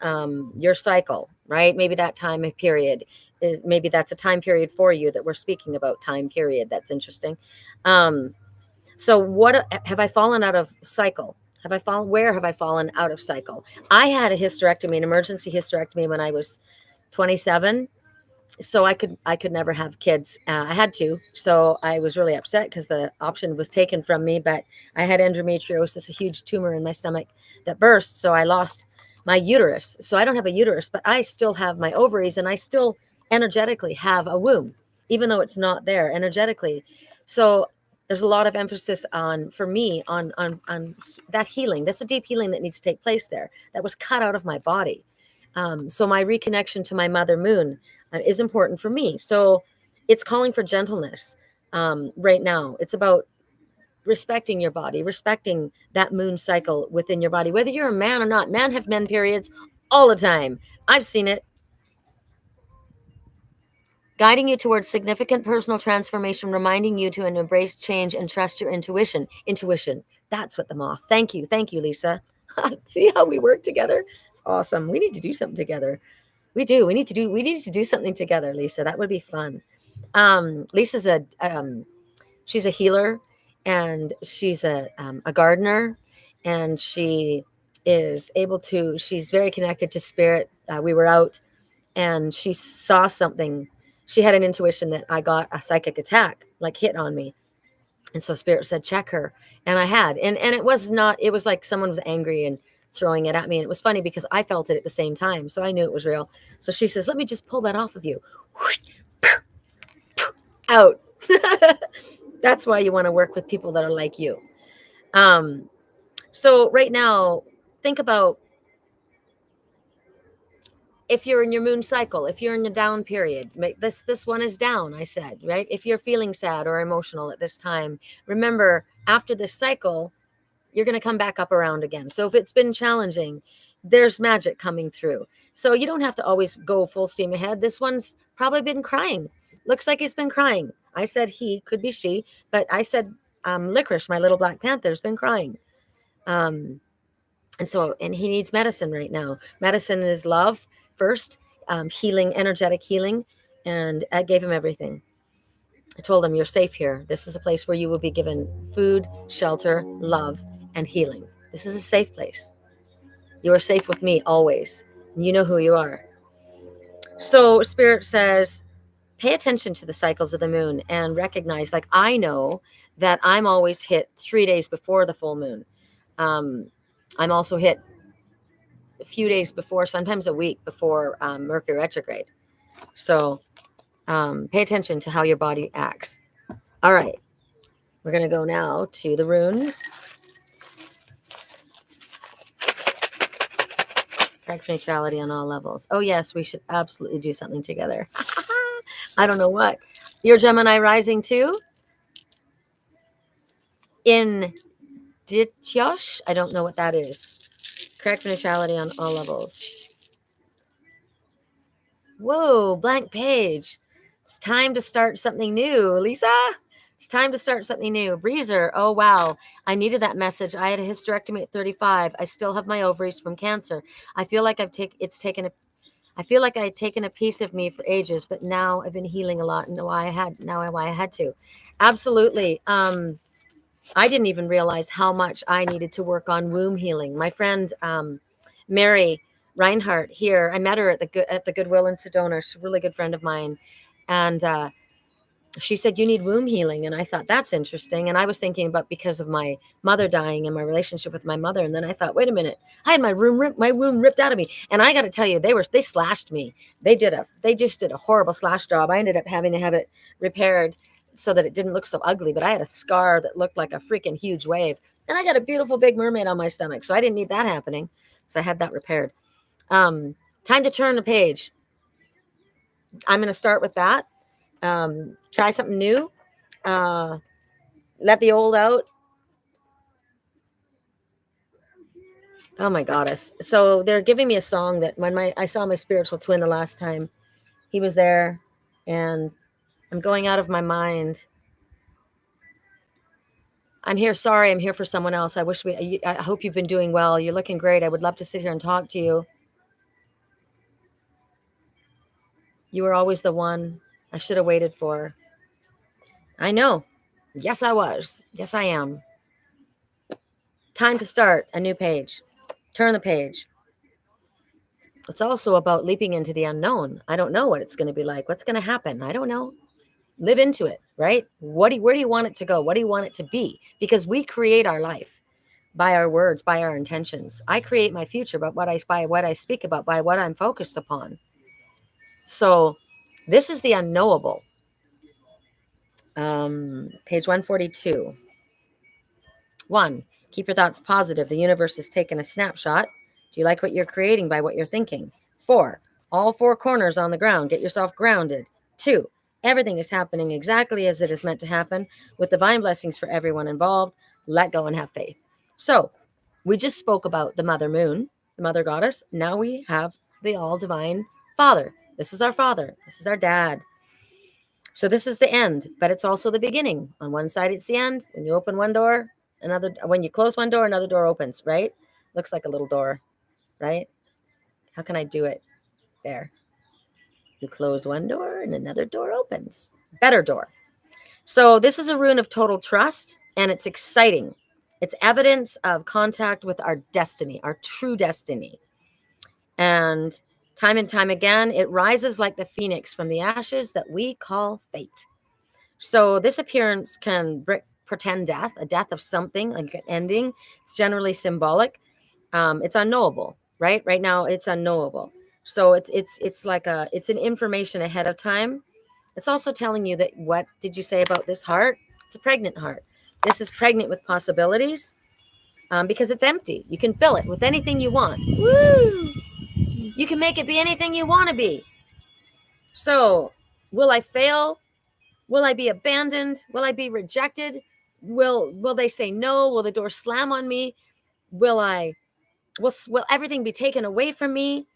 your cycle, right? Maybe that time period is, maybe that's a time period for you that we're speaking about, time period. That's interesting. So what have I fallen out of cycle? Where have I fallen out of cycle? I had a hysterectomy, an emergency hysterectomy when I was 27. So I could never have kids. I had to. So I was really upset because the option was taken from me, but I had endometriosis, a huge tumor in my stomach that burst. So I lost my uterus. So I don't have a uterus, but I still have my ovaries, and I still energetically have a womb, even though it's not there energetically. So there's a lot of emphasis on, for me, on that healing. That's a deep healing that needs to take place there. That was cut out of my body. So my reconnection to my mother moon is important for me. So it's calling for gentleness right now. It's about respecting your body, respecting that moon cycle within your body, whether you're a man or not. Men have men periods all the time. I've seen it. Guiding you towards significant personal transformation, reminding you to embrace change and trust your intuition. Intuition. That's what the moth. Thank you. Thank you, Lisa. See how we work together? It's awesome. We need to do something together. We do. We need to do something together, Lisa. That would be fun. Lisa's she's a healer, and she's a gardener, and she is able to, she's very connected to spirit. We were out and she saw something. She had an intuition that I got a psychic attack, like hit on me. And so spirit said, check her. And I had, and it was not, it was like someone was angry and throwing it at me. And it was funny because I felt it at the same time. So I knew it was real. So she says, let me just pull that off of you. Out. That's why you want to work with people that are like you. So right now, think about, if you're in your moon cycle, if you're in the down period, this one is down, I said, right? If you're feeling sad or emotional at this time, remember, after this cycle, you're going to come back up around again. So if it's been challenging, there's magic coming through. So you don't have to always go full steam ahead. This one's probably been crying. Looks like he's been crying. I said he, could be she, but I said Licorice, my little black panther, has been crying. And he needs medicine right now. Medicine is love first, healing, energetic healing. And I gave him everything. I told him, you're safe here. This is a place where you will be given food, shelter, love, and healing. This is a safe place. You are safe with me always. And you know who you are. So Spirit says, pay attention to the cycles of the moon and recognize, like, I know that I'm always hit 3 days before the full moon. I'm also hit a few days before, sometimes a week before Mercury retrograde. So pay attention to how your body acts. All right. We're going to go now to the runes. Correct neutrality on all levels. Oh, yes, we should absolutely do something together. I don't know what. You're Gemini rising too? In Dityosh? I don't know what that is. Correct neutrality on all levels. Whoa, blank page. It's time to start something new. Lisa, it's time to start something new. Breezer, oh, wow. I needed that message. I had a hysterectomy at 35. I still have my ovaries from cancer. I feel like I feel like I had taken a piece of me for ages, but now I've been healing a lot. And why I had to. Absolutely. I didn't even realize how much I needed to work on womb healing. My friend, Mary Reinhardt here, I met her at the Goodwill in Sedona. She's a really good friend of mine. And she said, you need womb healing. And I thought, that's interesting. And I was thinking about because of my mother dying and my relationship with my mother. And then I thought, wait a minute, I had my womb ripped out of me. And I got to tell you, they slashed me. They just did a horrible slash job. I ended up having to have it repaired so that it didn't look so ugly. But I had a scar that looked like a freaking huge wave. And I got a beautiful big mermaid on my stomach. So I didn't need that happening. So I had that repaired. Time to turn the page. I'm going to start with that. Try something new. Let the old out. Oh my goddess. So they're giving me a song that when I saw my spiritual twin the last time, he was there, and I'm going out of my mind. I'm here. Sorry. I'm here for someone else. I hope you've been doing well. You're looking great. I would love to sit here and talk to you. You were always the one I should have waited for. I know. Yes, I was. Yes, I am. Time to start a new page. Turn the page. It's also about leaping into the unknown. I don't know what it's going to be like. What's going to happen? I don't know. Live into it, right? Where do you want it to go? What do you want it to be? Because we create our life by our words, by our intentions. I create my future by what I speak about, by what I'm focused upon. So this is the unknowable. Page 142. 1. Keep your thoughts positive. The universe has taken a snapshot. Do you like what you're creating by what you're thinking? 4. All 4 corners on the ground. Get yourself grounded. 2. Everything is happening exactly as it is meant to happen, with divine blessings for everyone involved. Let go and have faith. So we just spoke about the Mother Moon, the Mother Goddess. Now we have the all divine Father. This is our Father. This is our Dad. So this is the end, but it's also the beginning. On one side, it's the end. When you open one door, when you close one door, another door opens, right? Looks like a little door, right? How can I do it? There. You close one door and another door opens. Better door. So this is a rune of total trust, and it's exciting. It's evidence of contact with our destiny, our true destiny. And time again, it rises like the phoenix from the ashes that we call fate. So this appearance can pretend death, a death of something, like an ending. It's generally symbolic. It's unknowable, right? Right now, it's unknowable. So it's like it's an information ahead of time. It's also telling you that, what did you say about this heart? It's a pregnant heart. This is pregnant with possibilities, because it's empty. You can fill it with anything you want. Woo! You can make it be anything you want to be. So will I fail? Will I be abandoned? Will I be rejected? Will they say no? Will the door slam on me? Will everything be taken away from me?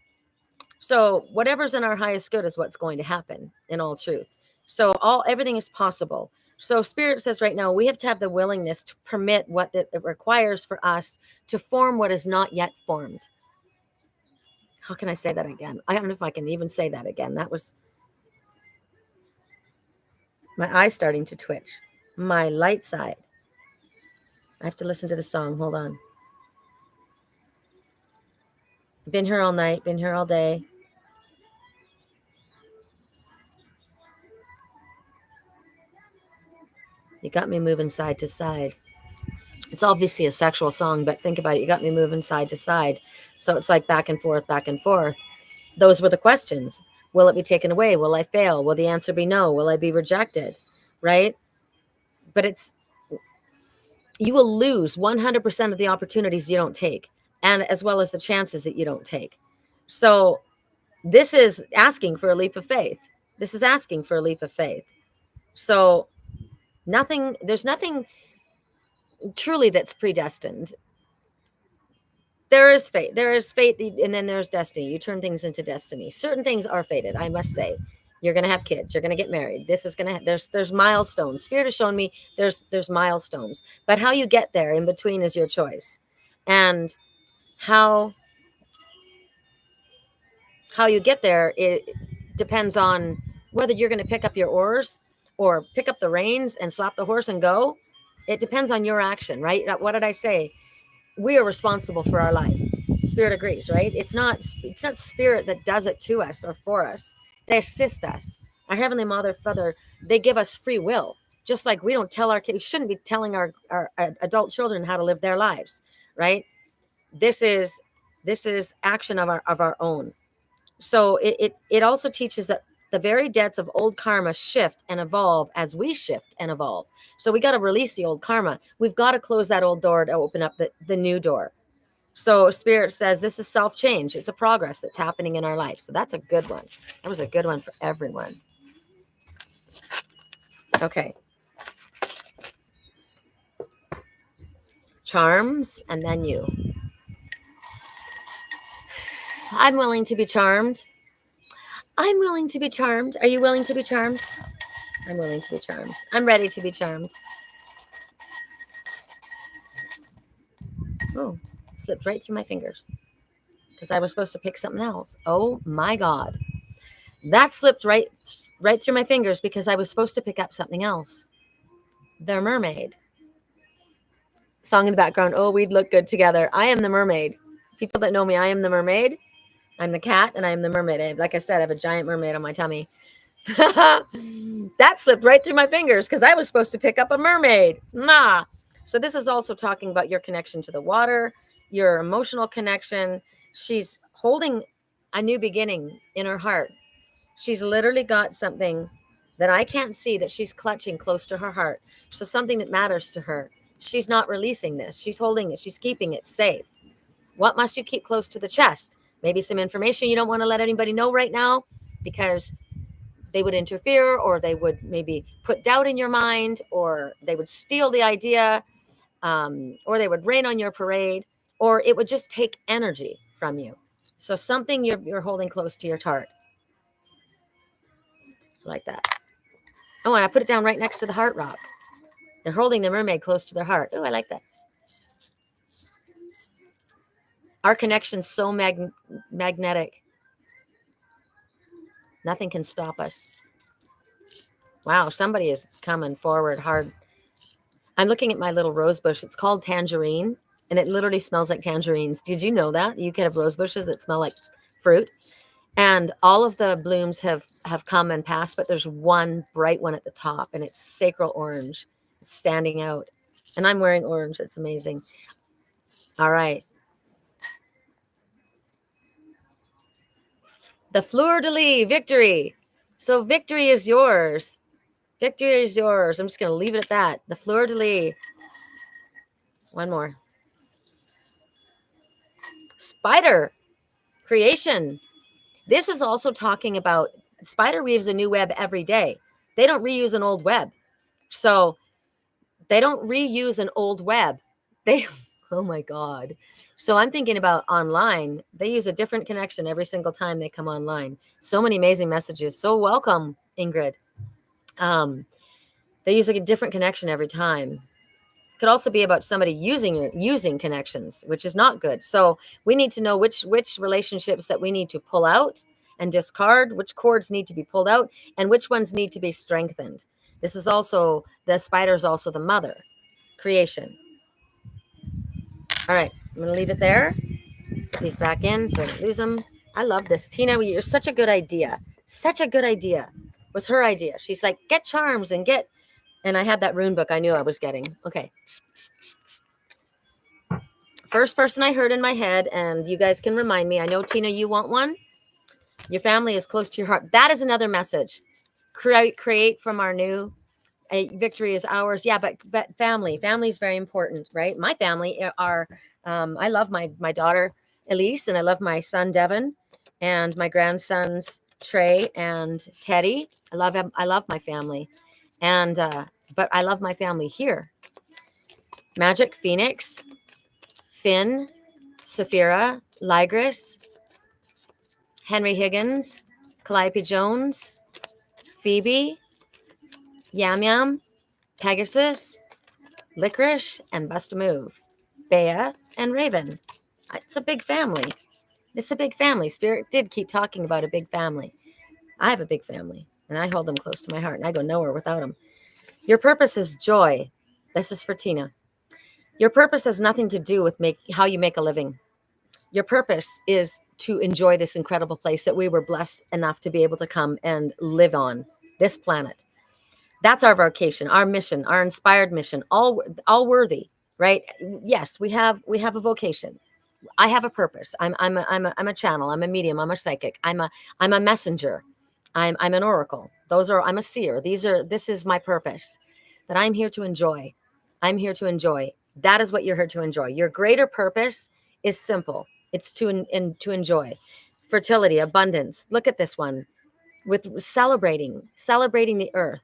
So whatever's in our highest good is what's going to happen, in all truth. So everything is possible. So Spirit says right now we have to have the willingness to permit what it requires for us to form what is not yet formed. How can I say that again? I don't know if I can even say that again. That was my eye starting to twitch. My light side. I have to listen to the song. Hold on. Been here all night. Been here all day. You got me moving side to side. It's obviously a sexual song, but think about it. You got me moving side to side. So it's like back and forth, back and forth. Those were the questions. Will it be taken away? Will I fail? Will the answer be no? Will I be rejected? Right? But you will lose 100% of the opportunities you don't take, and as well as the chances that you don't take. So this is asking for a leap of faith. This is asking for a leap of faith. So there's nothing truly that's predestined. There is fate, and then there's destiny. You turn things into destiny. Certain things are fated, I must say. You're going to have kids. You're going to get married. This is going to, there's milestones. Spirit has shown me there's milestones, but how you get there in between is your choice. And how you get there, it depends on whether you're going to pick up your oars or pick up the reins and slap the horse and go. It depends on your action, right? What did I say? We are responsible for our life. Spirit agrees, right? It's not Spirit that does it to us or for us. They assist us. Our Heavenly Mother, Father, they give us free will. Just like we don't tell our kids, we shouldn't be telling our adult children how to live their lives, right? This is action of our own. So it also teaches that the very debts of old karma shift and evolve as we shift and evolve. So we got to release the old karma. We've got to close that old door to open up the new door. So Spirit says this is self-change. It's a progress that's happening in our life. So that's a good one. That was a good one for everyone. Okay. Charms, and then you. I'm willing to be charmed. I'm willing to be charmed. Are you willing to be charmed? I'm willing to be charmed. I'm ready to be charmed. Oh, slipped right through my fingers because I was supposed to pick something else. Oh my God. That slipped right through my fingers because I was supposed to pick up something else. The mermaid. Song in the background. Oh, we'd look good together. I am the mermaid. People that know me, I am the mermaid. I'm the cat and I am the mermaid. Like I said, I have a giant mermaid on my tummy. That slipped right through my fingers because I was supposed to pick up a mermaid. Nah. So this is also talking about your connection to the water, your emotional connection. She's holding a new beginning in her heart. She's literally got something that I can't see that she's clutching close to her heart. So something that matters to her. She's not releasing this. She's holding it. She's keeping it safe. What must you keep close to the chest? Maybe some information you don't want to let anybody know right now because they would interfere, or they would maybe put doubt in your mind, or they would steal the idea, or they would rain on your parade, or it would just take energy from you. So something you're holding close to your heart. Like that. Oh, and I put it down right next to the heart rock. They're holding the mermaid close to their heart. Oh, I like that. Our connection's so magnetic. Nothing can stop us. Wow, somebody is coming forward hard. I'm looking at my little rose bush. It's called tangerine, and it literally smells like tangerines. Did you know that? You can have rose bushes that smell like fruit. And all of the blooms have come and passed, but there's one bright one at the top, and it's sacral orange. It's standing out. And I'm wearing orange. It's amazing. All right. The fleur-de-lis, victory. So victory is yours. Victory is yours. I'm just going to leave it at that. The fleur-de-lis. One more. Spider. Creation. This is also talking about spider weaves a new web every day. They don't reuse an old web. So they don't reuse an old web. Oh my God. So I'm thinking about online. They use a different connection every single time they come online. So many amazing messages. So welcome, Ingrid. They use a different connection every time. Could also be about somebody using connections, which is not good. So we need to know which relationships that we need to pull out and discard, which cords need to be pulled out, and which ones need to be strengthened. This is also, the spider is also the mother, creation. All right, I'm going to leave it there. Put these back in so I don't lose them. I love this. Tina, you're such a good idea. Such a good idea. It was her idea. She's like, get charms and get... And I had that rune book I knew I was getting. Okay. First person I heard in my head, and you guys can remind me. I know, Tina, you want one. Your family is close to your heart. That is another message. Create from our new... victory is ours. Yeah, but family is very important, right? My family are, I love my daughter, Elise, and I love my son, Devin, and my grandsons, Trey and Teddy. I love my family. And, but I love my family here. Magic, Phoenix, Finn, Saphira, Ligris, Henry Higgins, Calliope Jones, Phoebe, Yam Yam, Pegasus, Licorice, and Bust a Move, Bea, and Raven. It's a big family. It's a big family. Spirit did keep talking about a big family. I have a big family, and I hold them close to my heart, and I go nowhere without them. Your purpose is joy. This is for Tina. Your purpose has nothing to do with how you make a living. Your purpose is to enjoy this incredible place that we were blessed enough to be able to come and live on. this planet. That's our vocation, our mission, our inspired mission, all worthy, right? Yes, we have a vocation. I have a purpose. I'm a channel. I'm a medium. I'm a psychic. I'm a messenger. I'm an oracle. I'm a seer. This is my purpose that I'm here to enjoy. I'm here to enjoy. That is what you're here to enjoy. Your greater purpose is simple. It's to enjoy fertility, abundance. Look at this one with celebrating the earth,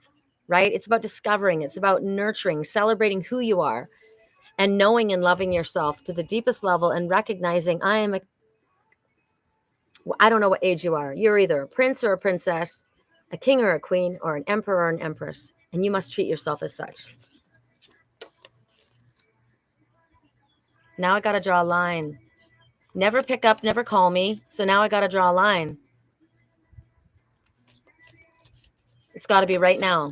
right? It's about discovering, it's about nurturing, celebrating who you are, and knowing and loving yourself to the deepest level, and recognizing I don't know what age you are. You're either a prince or a princess, a king or a queen, or an emperor or an empress, and you must treat yourself as such. Now I got to draw a line. Never pick up, never call me. So now I got to draw a line. It's got to be right now.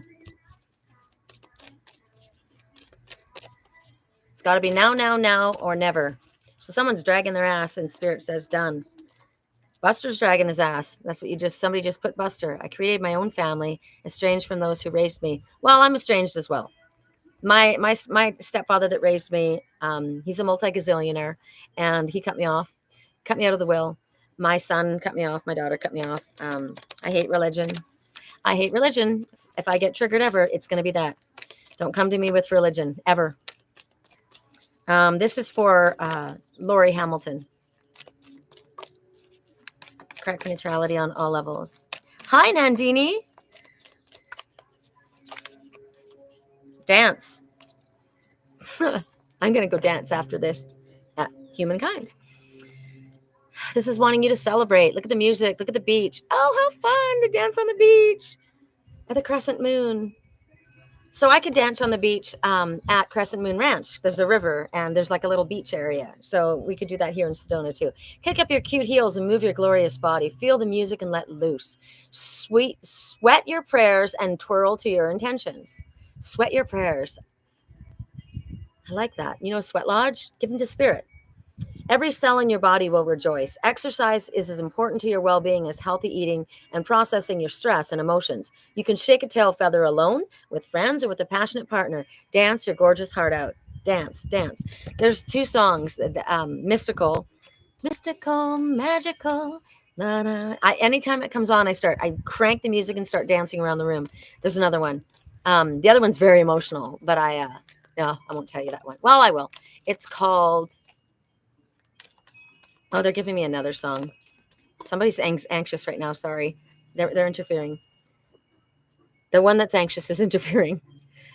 It's got to be now, or never. So someone's dragging their ass, and Spirit says done. Buster's dragging his ass. That's what somebody just put Buster. I created my own family, estranged from those who raised me. Well, I'm estranged as well. My stepfather that raised me, he's a multi-gazillionaire, and he cut me out of the will. My son cut me off. My daughter cut me off. I hate religion. If I get triggered ever, it's going to be that. Don't come to me with religion, ever. This is for Lori Hamilton. Correct neutrality on all levels. Hi, Nandini. Dance. I'm going to go dance after this at Humankind. This is wanting you to celebrate. Look at the music. Look at the beach. Oh, how fun to dance on the beach at the Crescent Moon. So I could dance on the beach at Crescent Moon Ranch. There's a river, and there's like a little beach area. So we could do that here in Sedona too. Kick up your cute heels and move your glorious body. Feel the music and let loose. Sweat your prayers and twirl to your intentions. Sweat your prayers. I like that. Sweat Lodge? Give them to Spirit. Every cell in your body will rejoice. Exercise is as important to your well-being as healthy eating and processing your stress and emotions. You can shake a tail feather alone, with friends, or with a passionate partner. Dance your gorgeous heart out. Dance, dance. There's two songs, mystical, magical. Na, na. Anytime it comes on, I crank the music and start dancing around the room. There's another one. The other one's very emotional, but no, I won't tell you that one. Well, I will. It's called... Oh, they're giving me another song. Somebody's anxious right now. Sorry. They're interfering. The one that's anxious is interfering.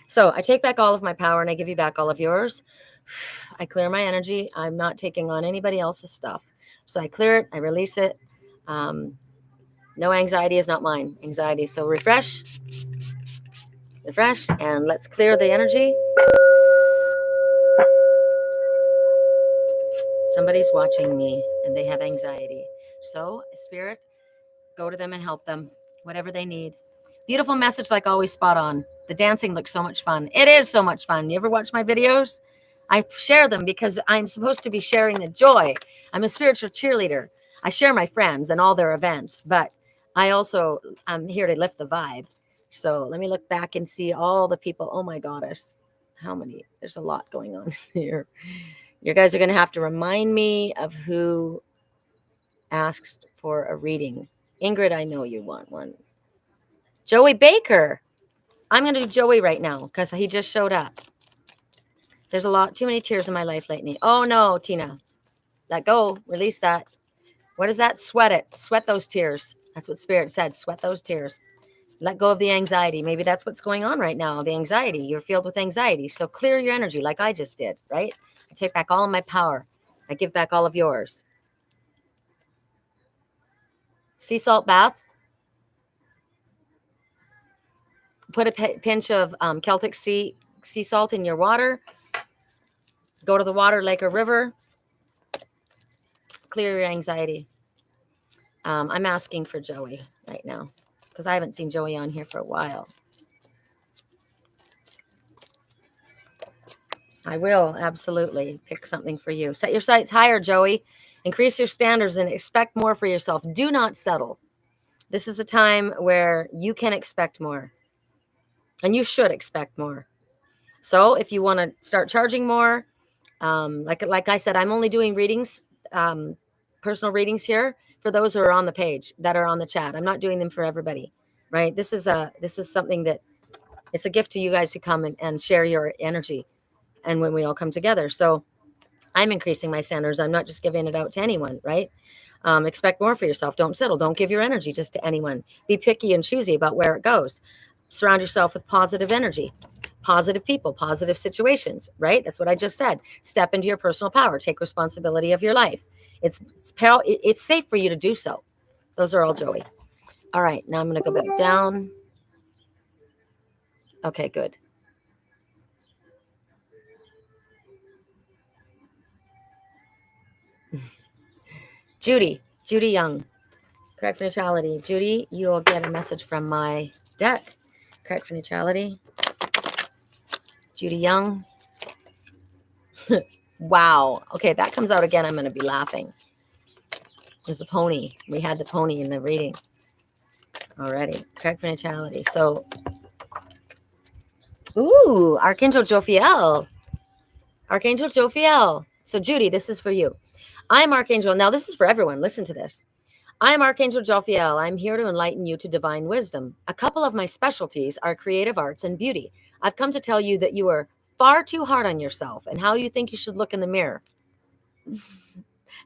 So I take back all of my power, and I give you back all of yours. I clear my energy. I'm not taking on anybody else's stuff. So I clear it. I release it. No anxiety is not mine. Anxiety. So refresh, and let's clear the energy. Somebody's watching me, and they have anxiety. So, Spirit, go to them and help them, whatever they need. Beautiful message, like always, spot on. The dancing looks so much fun. It is so much fun. You ever watch my videos? I share them because I'm supposed to be sharing the joy. I'm a spiritual cheerleader. I share my friends and all their events, but I'm here to lift the vibe. So let me look back and see all the people. Oh my goddess. How many? There's a lot going on here. You guys are going to have to remind me of who asked for a reading. Ingrid, I know you want one. Joey Baker. I'm going to do Joey right now because he just showed up. There's too many tears in my life lately. Oh no, Tina. Let go. Release that. What is that? Sweat it. Sweat those tears. That's what Spirit said. Sweat those tears. Let go of the anxiety. Maybe that's what's going on right now. The anxiety. You're filled with anxiety. So clear your energy like I just did, right? I take back all of my power. I give back all of yours. Sea salt bath. Put a pinch of Celtic sea salt in your water. Go to the water, lake or river. Clear your anxiety. I'm asking for Joey right now because I haven't seen Joey on here for a while. I will absolutely pick something for you. Set your sights higher, Joey. Increase your standards and expect more for yourself. Do not settle. This is a time where you can expect more, and you should expect more. So if you want to start charging more, like I said, I'm only doing readings, personal readings here for those who are on the page, that are on the chat. I'm not doing them for everybody, right? This is something that it's a gift to you guys to come and share your energy, and when we all come together. So I'm increasing my centers. I'm not just giving it out to anyone, right? Expect more for yourself. Don't settle. Don't give your energy just to anyone. Be picky and choosy about where it goes. Surround yourself with positive energy, positive people, positive situations, right? That's what I just said. Step into your personal power. Take responsibility of your life. It's safe for you to do so. Those are all Joey. All right, now I'm going to go back down. Okay, good. Judy Young. Correct for neutrality. Judy, you'll get a message from my deck. Correct for neutrality. Judy Young. Wow. Okay, that comes out again. I'm going to be laughing. There's a pony. We had the pony in the reading already. Correct for neutrality. So, ooh, Archangel Jophiel. Archangel Jophiel. So, Judy, this is for you. I'm Archangel. Now, this is for everyone. Listen to this. I'm Archangel Jophiel. I'm here to enlighten you to divine wisdom. A couple of my specialties are creative arts and beauty. I've come to tell you that you are far too hard on yourself and how you think you should look in the mirror,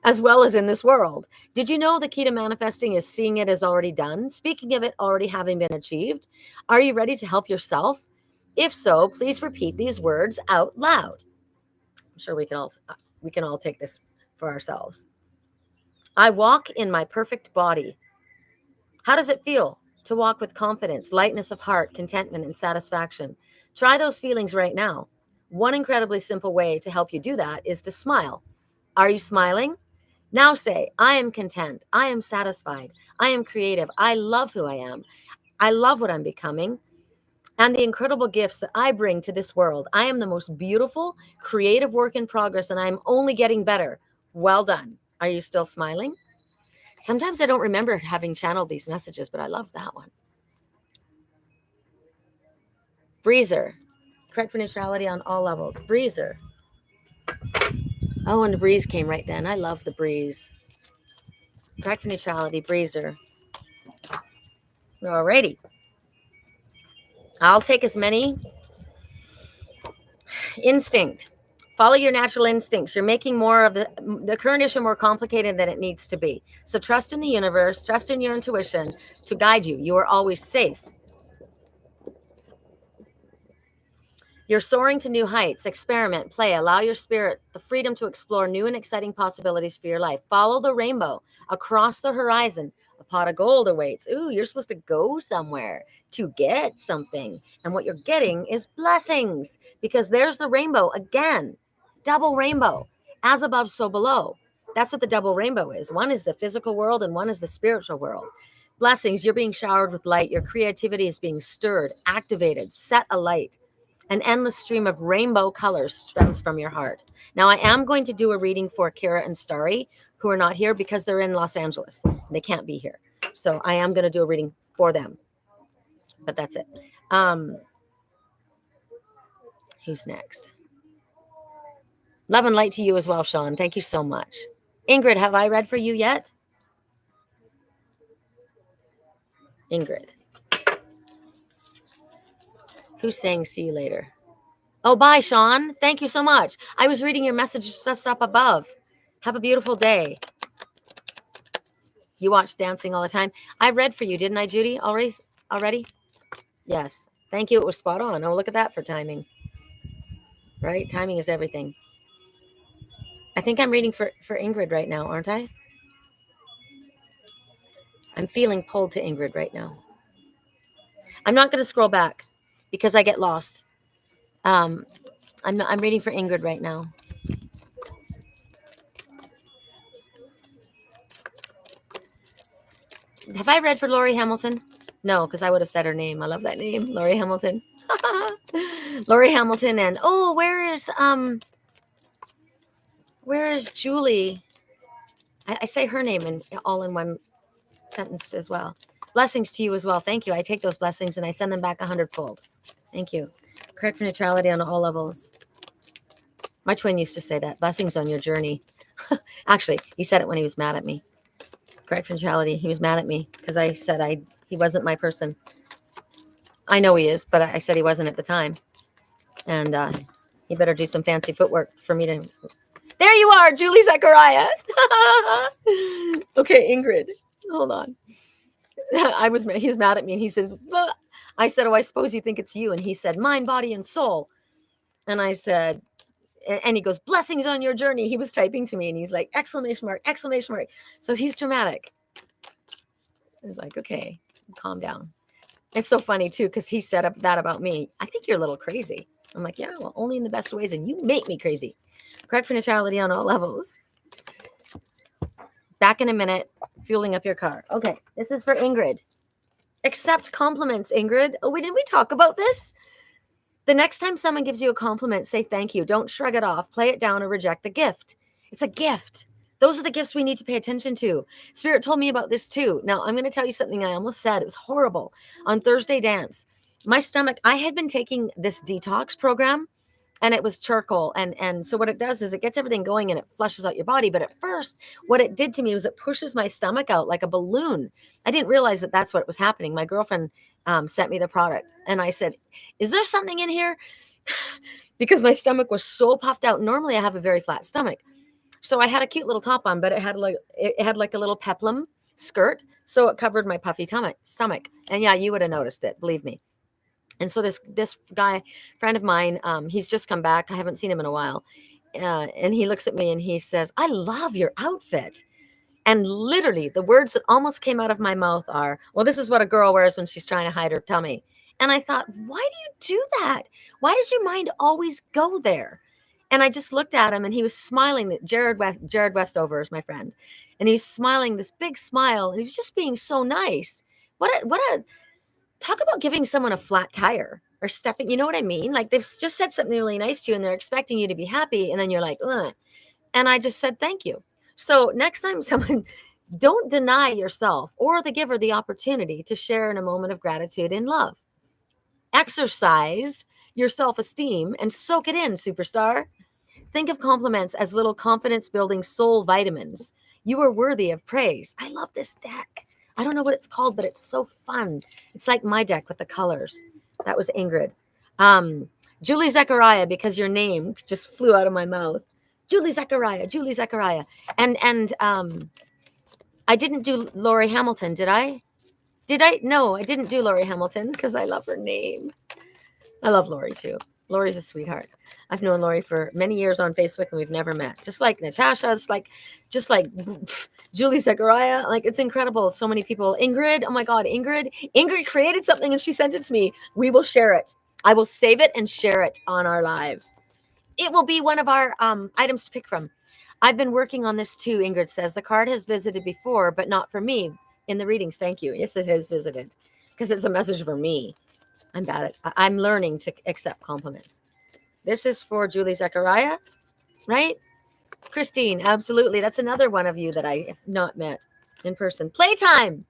as well as in this world. Did you know the key to manifesting is seeing it as already done, speaking of it already having been achieved? Are you ready to help yourself? If so, please repeat these words out loud. I'm sure we can all take this for ourselves. I walk in my perfect body. How does it feel to walk with confidence, lightness of heart, contentment, and satisfaction? Try those feelings right now. One incredibly simple way to help you do that is to smile. Are you smiling? Now say, I am content. I am satisfied. I am creative. I love who I am. I love what I'm becoming and the incredible gifts that I bring to this world. I am the most beautiful, creative work in progress, and I'm only getting better. Well done. Are you still smiling? Sometimes I don't remember having channeled these messages, but I love that one. Breezer. Correct for neutrality on all levels. Breezer. Oh, and the breeze came right then. I love the breeze. Correct for neutrality. Breezer. Alrighty. I'll take as many. Instinct. Follow your natural instincts. You're making more of the current issue more complicated than it needs to be. So trust in the universe, trust in your intuition to guide you. You are always safe. You're soaring to new heights. Experiment, play, allow your spirit the freedom to explore new and exciting possibilities for your life. Follow the rainbow across the horizon. A pot of gold awaits. Ooh, you're supposed to go somewhere to get something. And what you're getting is blessings, because there's the rainbow again. Double rainbow. As above, so below. That's what the double rainbow is. One is the physical world and one is the spiritual world. Blessings, you're being showered with light. Your creativity is being stirred, activated, set alight. An endless stream of rainbow colors stems from your heart. Now, I am going to do a reading for Kira and Starry, who are not here because they're in Los Angeles. They can't be here. So I am going to do a reading for them. But that's it. Who's next? Love and light to you as well, Sean. Thank you so much. Ingrid, have I read for you yet? Ingrid. Who's saying see you later? Oh, bye, Sean. Thank you so much. I was reading your message just up above. Have a beautiful day. You watch dancing all the time. I read for you, didn't I, Judy? Already? Yes. Thank you. It was spot on. Oh, look at that for timing. Right? Timing is everything. I think I'm reading for Ingrid right now, aren't I? I'm feeling pulled to Ingrid right now. I'm not going to scroll back because I get lost. I'm reading for Ingrid right now. Have I read for Lori Hamilton? No, because I would have said her name. I love that name, Lori Hamilton. Lori Hamilton, and oh, where is Julie? I say her name all in one sentence as well. Blessings to you as well. Thank you. I take those blessings and I send them back 100-fold. Thank you. Correct for neutrality on all levels. My twin used to say that. Blessings on your journey. Actually, he said it when he was mad at me. Correct for neutrality. He was mad at me because I said he wasn't my person. I know he is, but I said he wasn't at the time. And he better do some fancy footwork for me to... There you are, Julie Zechariah. Okay, Ingrid. Hold on. He was mad at me and he says, "Bah." I said, oh, I suppose you think it's you. And he said, mind, body, and soul. And I said, and he goes, blessings on your journey. He was typing to me and he's like, exclamation mark, exclamation mark. So he's dramatic. I was like, okay, calm down. It's so funny too, because he said that about me. I think you're a little crazy. I'm like, yeah, well, only in the best ways. And you make me crazy. Correct for neutrality on all levels. Back in a minute, fueling up your car. Okay, this is for Ingrid. Accept compliments, Ingrid. Oh, didn't we talk about this? The next time someone gives you a compliment, say thank you. Don't shrug it off, play it down, or reject the gift. It's a gift. Those are the gifts we need to pay attention to. Spirit told me about this too. Now, I'm going to tell you something I almost said. It was horrible. On Thursday dance, my stomach, I had been taking this detox program, and it was charcoal. And so what it does is it gets everything going and it flushes out your body. But at first, what it did to me was it pushes my stomach out like a balloon. I didn't realize that that's what was happening. My girlfriend sent me the product. And I said, is there something in here? Because my stomach was so puffed out. Normally, I have a very flat stomach. So I had a cute little top on, but it had like a little peplum skirt. So it covered my puffy stomach. And yeah, you would have noticed it. Believe me. And so this guy, friend of mine, he's just come back. I haven't seen him in a while. And he looks at me and he says, I love your outfit. And literally the words that almost came out of my mouth are, well, this is what a girl wears when she's trying to hide her tummy. And I thought, why do you do that? Why does your mind always go there? And I just looked at him and he was smiling. Jared Westover is my friend. And he's smiling this big smile. And he was just being so nice. Talk about giving someone a flat tire or stepping, you know what I mean? Like they've just said something really nice to you and they're expecting you to be happy. And then you're like, ugh. And I just said, thank you. So next time someone, don't deny yourself or the giver the opportunity to share in a moment of gratitude and love. Exercise your self-esteem and soak it in, superstar. Think of compliments as little confidence-building soul vitamins. You are worthy of praise. I love this deck. I don't know what it's called, but it's so fun. It's like my deck with the colors. That was Ingrid. Julie Zechariah, because your name just flew out of my mouth. Julie Zechariah. And I didn't do Laurie Hamilton, did I? No, I didn't do Laurie Hamilton because I love her name. I love Laurie too. Laurie's a sweetheart. I've known Laurie for many years on Facebook and we've never met. Just like Natasha, just like Julie Zechariah. Like it's incredible. So many people. Ingrid, oh my God, Ingrid created something and she sent it to me. We will share it. I will save it and share it on our live. It will be one of our items to pick from. I've been working on this too, Ingrid says. The card has visited before, but not for me in the readings. Thank you. Yes, it has visited because it's a message for me. I'm learning to accept compliments. This is for Julie Zechariah, right? Christine, absolutely. That's another one of you that I have not met in person. Playtime.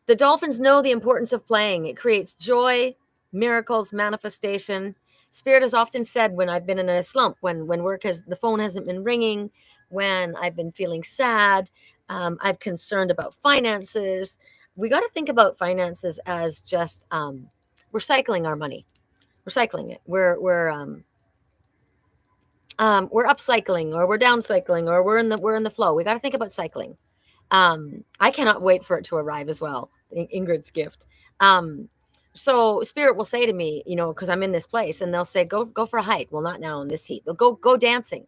The dolphins know the importance of playing. It creates joy, miracles, manifestation. Spirit has often said when I've been in a slump, when the phone hasn't been ringing, when I've been feeling sad, I'm concerned about finances. We got to think about finances as just recycling our money. Recycling it. We're upcycling or we're downcycling or we're in the flow. We got to think about cycling. I cannot wait for it to arrive as well. Ingrid's gift. So Spirit will say to me, because I'm in this place, and they'll say, go for a hike. Well, not now in this heat. They'll go dancing.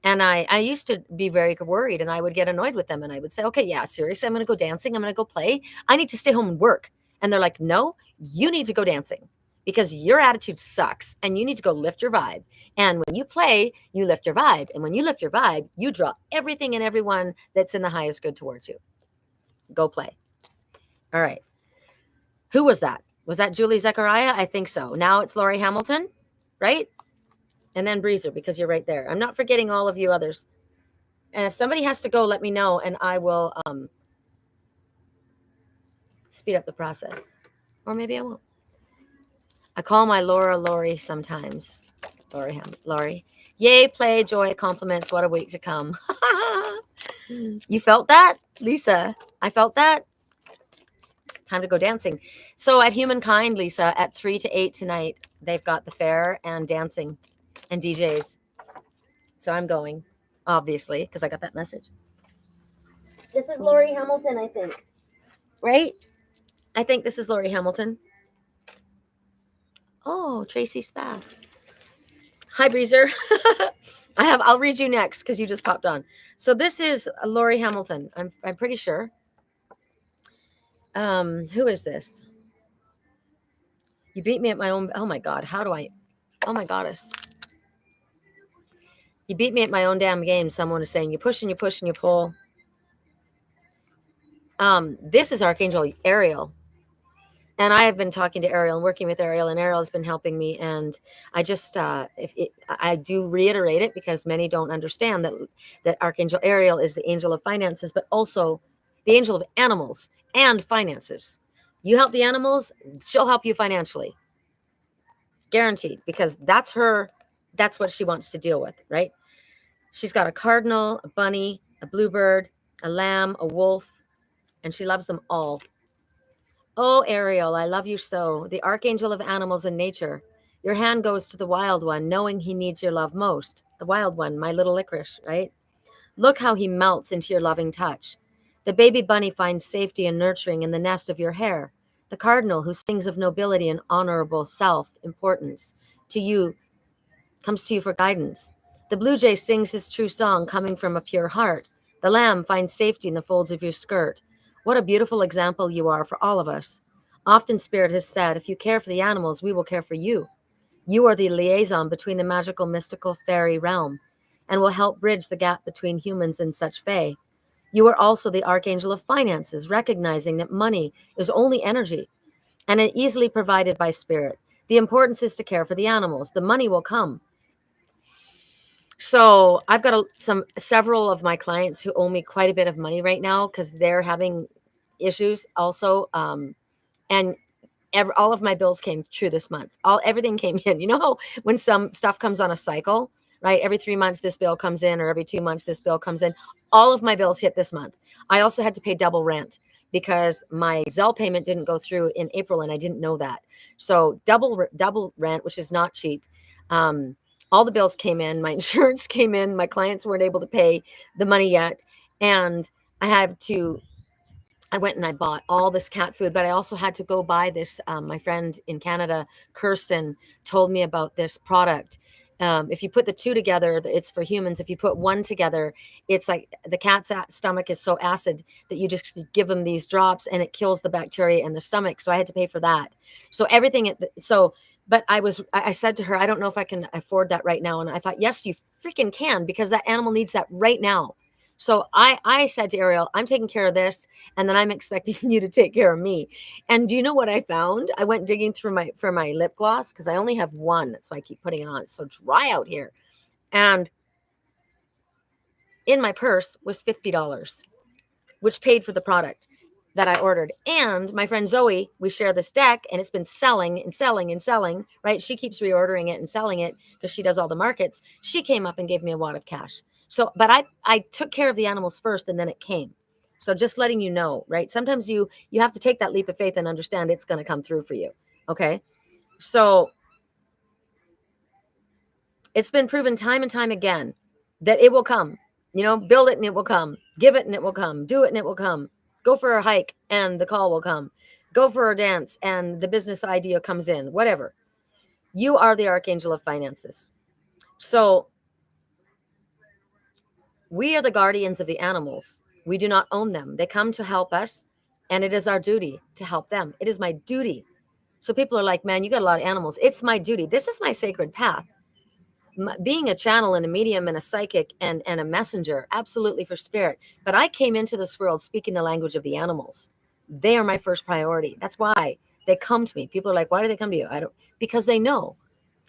And I used to be very worried, and I would get annoyed with them, and I would say, okay, yeah, seriously, I'm going to go dancing. I'm going to go play. I need to stay home and work. And they're like, no, you need to go dancing because your attitude sucks, and you need to go lift your vibe. And when you play, you lift your vibe. And when you lift your vibe, you draw everything and everyone that's in the highest good towards you. Go play. All right. Who was that? Was that Julie Zechariah? I think so. Now it's Laurie Hamilton, right? And then Breezer, because you're right there. I'm not forgetting all of you others. And if somebody has to go, let me know, and I will speed up the process. Or maybe I won't. I call my Laura Lori sometimes. Lori. Yay, play, joy, compliments. What a week to come. You felt that, Lisa? I felt that. Time to go dancing. So at Humankind, Lisa, at 3 to 8 tonight, they've got the fair and dancing and DJs. So I'm going, obviously, because I got that message. This is Lori Hamilton, I think. Right? I think this is Lori Hamilton. Oh, Tracy Spaff. Hi, Breezer. I'll read you next because you just popped on. So this is Lori Hamilton. I'm pretty sure. Who is this? You beat me at my own. Oh my God. How do I? Oh my goddess. You beat me at my own damn game. Someone is saying you push and you push and you pull. This is Archangel Ariel. And I have been talking to Ariel and working with Ariel, and Ariel has been helping me. And I just, I do reiterate it because many don't understand that Archangel Ariel is the angel of finances, but also the angel of animals and finances. You help the animals, she'll help you financially, guaranteed, because that's what she wants to deal with, right? She's got a cardinal, a bunny, a bluebird, a lamb, a wolf, and she loves them all. Oh, Ariel, I love you so. The archangel of animals and nature. Your hand goes to the wild one, knowing he needs your love most. The wild one, my little licorice, right? Look how he melts into your loving touch. The baby bunny finds safety and nurturing in the nest of your hair. The cardinal, who sings of nobility and honorable self-importance, comes to you for guidance. The blue jay sings his true song coming from a pure heart. The lamb finds safety in the folds of your skirt. What a beautiful example you are for all of us. Often Spirit has said, if you care for the animals, we will care for you. You are the liaison between the magical, mystical, fairy realm and will help bridge the gap between humans and such fae. You are also the archangel of finances, recognizing that money is only energy and it easily provided by Spirit. The importance is to care for the animals. The money will come. So I've got several of my clients who owe me quite a bit of money right now because they're having issues also. And all of my bills came true this month. Everything came in. You know how when some stuff comes on a cycle, right? Every 3 months this bill comes in, or every 2 months this bill comes in. All of my bills hit this month. I also had to pay double rent because my Zelle payment didn't go through in April, and I didn't know that. So double rent, which is not cheap. All the bills came in. My insurance came in. My clients weren't able to pay the money yet, and I went and I bought all this cat food, but I also had to go buy this. My friend in Canada, Kirsten, told me about this product. If you put the two together, it's for humans. If you put one together, it's like the cat's stomach is so acid that you just give them these drops and it kills the bacteria in the stomach. So I had to pay for that. So but I said to her, I don't know if I can afford that right now. And I thought, yes, you freaking can, because that animal needs that right now. So I said to Ariel, I'm taking care of this, and then I'm expecting you to take care of me. And do you know what I found? I went digging for my lip gloss because I only have one. That's why I keep putting it on. It's so dry out here. And in my purse was $50, which paid for the product that I ordered. And my friend Zoe, we share this deck, and it's been selling and selling and selling, right? She keeps reordering it and selling it because she does all the markets. She came up and gave me a wad of cash. So, but I took care of the animals first, and then it came. So just letting you know, right? Sometimes you have to take that leap of faith and understand it's going to come through for you. Okay. So it's been proven time and time again that it will come. Build it and it will come. Give it and it will come. Do it and it will come. Go for a hike and the call will come. Go for a dance and the business idea comes in. Whatever. You are the archangel of finances. So we are the guardians of the animals. We do not own them. They come to help us, and it is our duty to help them. It is my duty. So people are like, man, you got a lot of animals. It's my duty. This is my sacred path. Being a channel and a medium and a psychic and a messenger, absolutely, for spirit. But I came into this world speaking the language of the animals. They are my first priority. That's why they come to me. People are like, why do they come to you? Because they know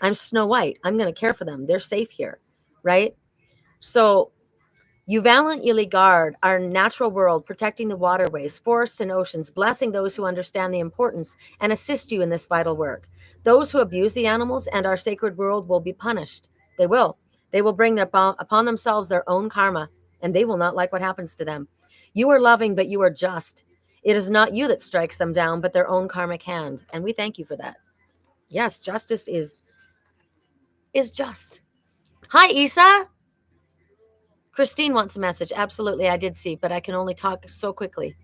I'm Snow White. I'm going to care for them. They're safe here, right? So You valiantly guard our natural world, protecting the waterways, forests, and oceans, blessing those who understand the importance and assist you in this vital work. Those who abuse the animals and our sacred world will be punished. They will. They will bring upon themselves their own karma, and they will not like what happens to them. You are loving, but you are just. It is not you that strikes them down, but their own karmic hand. And we thank you for that. Yes, justice is just. Hi, Isa. Christine wants a message. Absolutely, I did see, but I can only talk so quickly.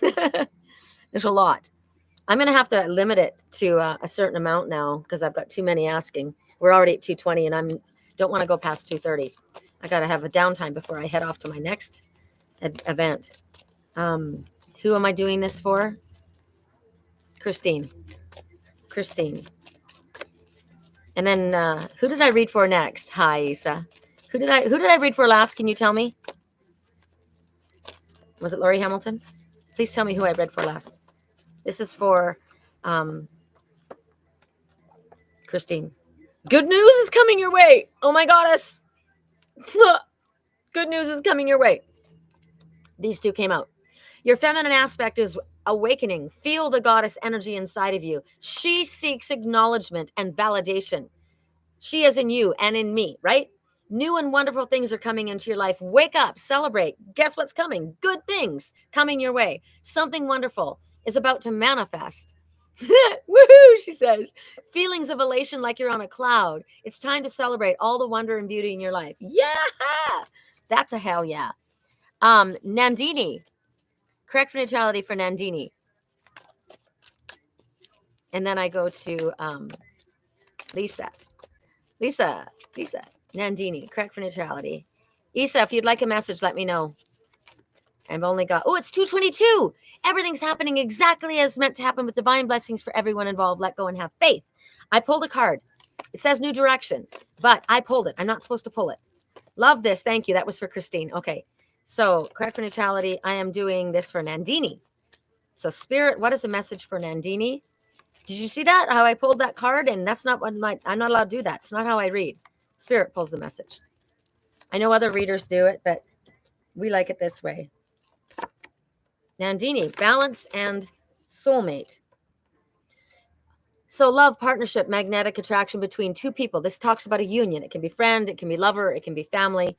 There's a lot. I'm going to have to limit it to a certain amount now because I've got too many asking. We're already at 2:20, and I don't want to go past 2:30. I got to have a downtime before I head off to my next event. Who am I doing this for? Christine. And then who did I read for next? Hi, Isa. Who did I read for last? Can you tell me? Was it Laurie Hamilton? Please tell me who I read for last. This is for Christine. Good news is coming your way. Oh my goddess. Good news is coming your way. These two came out. Your feminine aspect is awakening. Feel the goddess energy inside of you. She seeks acknowledgement and validation. She is in you and in me, right? New and wonderful things are coming into your life. Wake up, celebrate. Guess what's coming? Good things coming your way. Something wonderful is about to manifest. Woohoo, she says. Feelings of elation like you're on a cloud. It's time to celebrate all the wonder and beauty in your life. Yeah, that's a hell yeah. Nandini. Correct for neutrality for Nandini. And then I go to Lisa. Nandini, correct for neutrality. Isa, if you'd like a message, let me know. I've only got, it's 2:22. Everything's happening exactly as meant to happen with divine blessings for everyone involved. Let go and have faith. I pulled a card. It says new direction, but I pulled it. I'm not supposed to pull it. Love this. Thank you. That was for Christine. Okay. So correct for neutrality. I am doing this for Nandini. So Spirit, what is the message for Nandini? Did you see that? How I pulled that card? And that's not what I'm not allowed to do that. It's not how I read. Spirit pulls the message. I know other readers do it, but we like it this way. Nandini, balance and soulmate. So love, partnership, magnetic attraction between two people. This talks about a union. It can be friend, it can be lover, it can be family.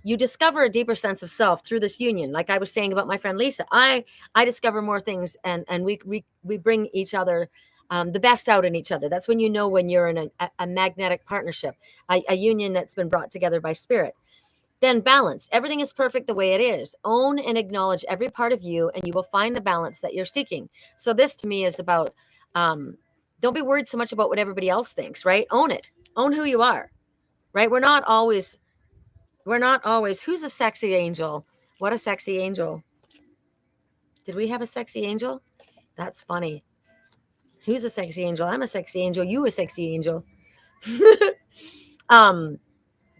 You discover a deeper sense of self through this union. Like I was saying about my friend Lisa, I discover more things, and we bring each other the best out in each other. That's when you know when you're in a magnetic partnership, a union that's been brought together by spirit. Then balance. Everything is perfect the way it is. Own and acknowledge every part of you, and you will find the balance that you're seeking. So this to me is about, don't be worried so much about what everybody else thinks, right? Own it. Own who you are, right? We're not always, who's a sexy angel? What a sexy angel. Did we have a sexy angel? That's funny. Who's a sexy angel? I'm a sexy angel. You a sexy angel. Don't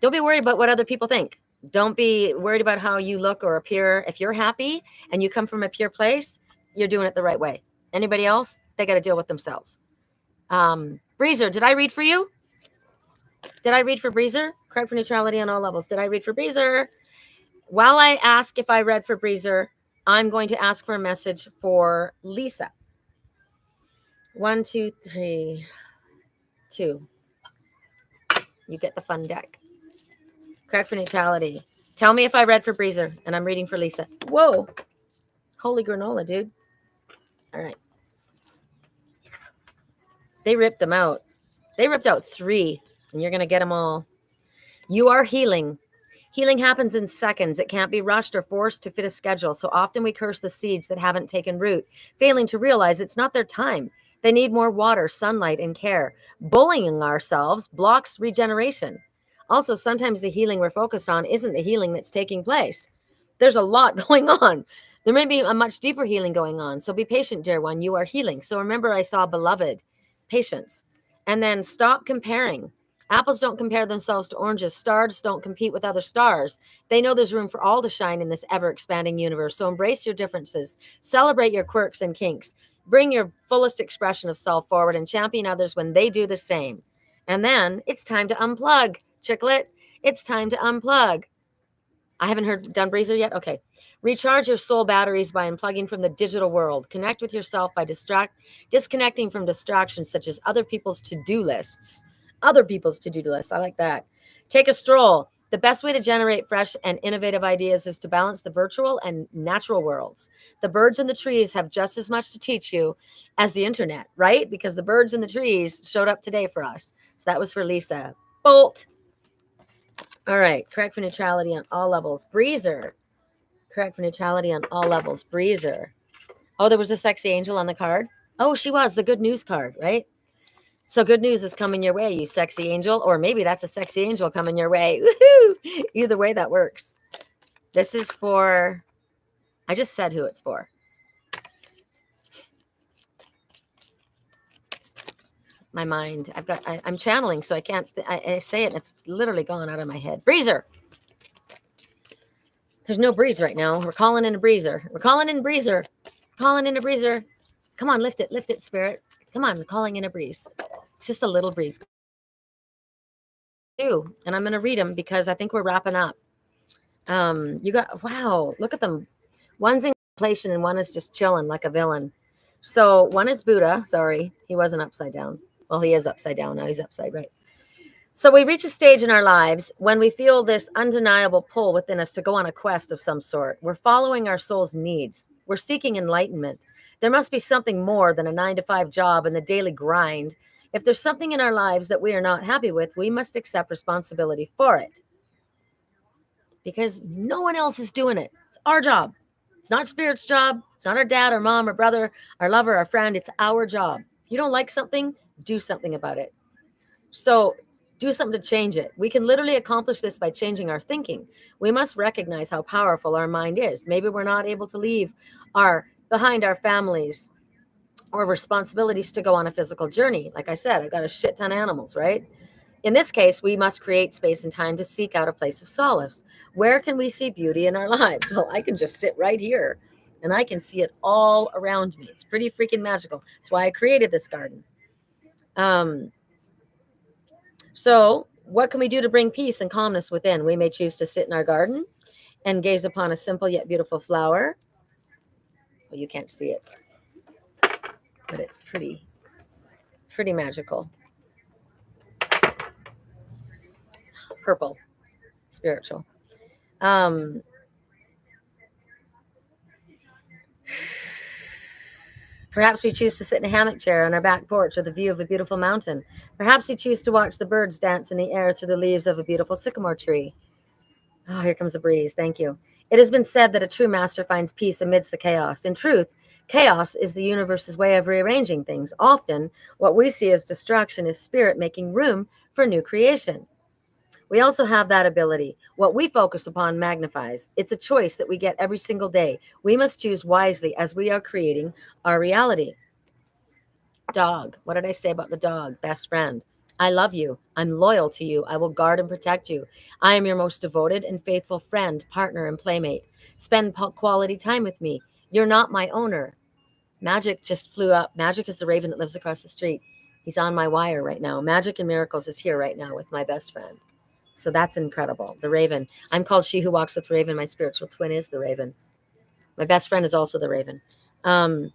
be worried about what other people think. Don't be worried about how you look or appear. If you're happy and you come from a pure place, you're doing it the right way. Anybody else, they got to deal with themselves. Breezer, did I read for you? Did I read for Breezer? Correct for neutrality on all levels. Did I read for Breezer? While I ask if I read for Breezer, I'm going to ask for a message for Lisa. 1, 2, 3, 2. You get the fun deck. Correct for neutrality. Tell me if I read for Breezer, and I'm reading for Lisa. Whoa. Holy granola, dude. All right. They ripped them out. They ripped out 3, and you're going to get them all. You are healing. Healing happens in seconds. It can't be rushed or forced to fit a schedule. So often we curse the seeds that haven't taken root, failing to realize it's not their time. They need more water, sunlight, and care. Bullying ourselves blocks regeneration. Also, sometimes the healing we're focused on isn't the healing that's taking place. There's a lot going on. There may be a much deeper healing going on. So be patient, dear one. You are healing. So remember, I saw beloved, patience. And then stop comparing. Apples don't compare themselves to oranges. Stars don't compete with other stars. They know there's room for all to shine in this ever-expanding universe. So embrace your differences. Celebrate your quirks and kinks. Bring your fullest expression of self forward and champion others when they do the same. And then it's time to unplug. Chicklet, it's time to unplug. I haven't done breezer yet. Okay. Recharge your soul batteries by unplugging from the digital world. Connect with yourself by disconnecting from distractions such as other people's to-do lists. Other people's to-do lists. I like that. Take a stroll. The best way to generate fresh and innovative ideas is to balance the virtual and natural worlds. The birds and the trees have just as much to teach you as the internet, right? Because the birds and the trees showed up today for us. So that was for Lisa. Bolt. All right. Correct for neutrality on all levels. Breezer. Correct for neutrality on all levels. Breezer. Oh, there was a sexy angel on the card. Oh, she was the good news card, right? So good news is coming your way, you sexy angel. Or maybe that's a sexy angel coming your way. Woohoo! Either way, that works. This is for, I just said who it's for. My mind. I'm channeling, so I can't, I say it and it's literally gone out of my head. Breezer. There's no breeze right now. We're calling in a breezer. We're calling in breezer. Calling in a breezer. Come on, lift it, spirit. Come on, we're calling in a breeze. It's just a little breeze. And I'm going to read them because I think we're wrapping up. You got, wow, look at them. One's in contemplation and one is just chilling like a villain. So one is Buddha. Sorry, he wasn't upside down. Well, he is upside down. Now he's upside right. So we reach a stage in our lives when we feel this undeniable pull within us to go on a quest of some sort. We're following our soul's needs. We're seeking enlightenment. There must be something more than a 9-to-5 job and the daily grind. If there's something in our lives that we are not happy with, we must accept responsibility for it. Because no one else is doing it. It's our job. It's not Spirit's job. It's not our dad or mom or brother, our lover, our friend. It's our job. If you don't like something, do something about it. So do something to change it. We can literally accomplish this by changing our thinking. We must recognize how powerful our mind is. Maybe we're not able to leave behind our families or responsibilities to go on a physical journey. Like I said, I've got a shit ton of animals, right? In this case, we must create space and time to seek out a place of solace. Where can we see beauty in our lives? Well, I can just sit right here and I can see it all around me. It's pretty freaking magical. That's why I created this garden. So what can we do to bring peace and calmness within? We may choose to sit in our garden and gaze upon a simple yet beautiful flower. Well, you can't see it, but it's pretty magical. Purple, spiritual. Perhaps we choose to sit in a hammock chair on our back porch with a view of a beautiful mountain. Perhaps we choose to watch the birds dance in the air through the leaves of a beautiful sycamore tree. Oh, here comes a breeze. Thank you. It has been said that a true master finds peace amidst the chaos. In truth, chaos is the universe's way of rearranging things. Often, what we see as destruction is spirit making room for new creation. We also have that ability. What we focus upon magnifies. It's a choice that we get every single day. We must choose wisely as we are creating our reality. Dog. What did I say about the dog? Best friend. I love you. I'm loyal to you. I will guard and protect you. I am your most devoted and faithful friend, partner, and playmate. Spend quality time with me. You're not my owner. Magic just flew up. Magic is the raven that lives across the street. He's on my wire right now. Magic and Miracles is here right now with my best friend. So that's incredible. The raven. I'm called She Who Walks with Raven. My spiritual twin is the raven. My best friend is also the raven. My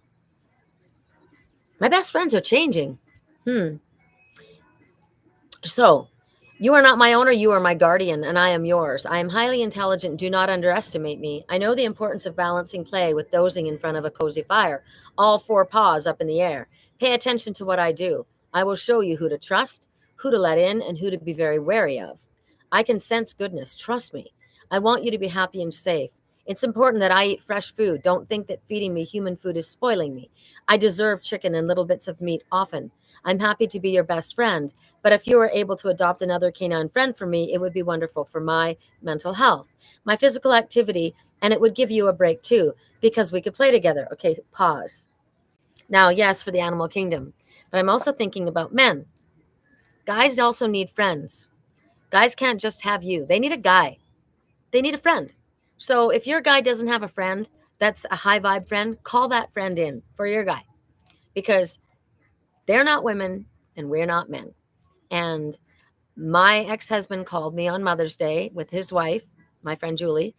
best friends are changing. So, you are not my owner, you are my guardian, and I am yours. I am highly intelligent. Do not underestimate me. I know the importance of balancing play with dozing in front of a cozy fire. All 4 paws up in the air. Pay attention to what I do. I will show you who to trust, who to let in, and who to be very wary of. I can sense goodness. Trust me. I want you to be happy and safe. It's important that I eat fresh food. Don't think that feeding me human food is spoiling me. I deserve chicken and little bits of meat often. I'm happy to be your best friend, but if you were able to adopt another canine friend for me, it would be wonderful for my mental health, my physical activity, and it would give you a break too, because we could play together. Okay, pause. Now, yes, for the animal kingdom, but I'm also thinking about men. Guys also need friends. Guys can't just have you. They need a guy. They need a friend. So if your guy doesn't have a friend that's a high vibe friend, call that friend in for your guy, because they're not women and we're not men. And my ex-husband called me on Mother's Day with his wife my friend Julie,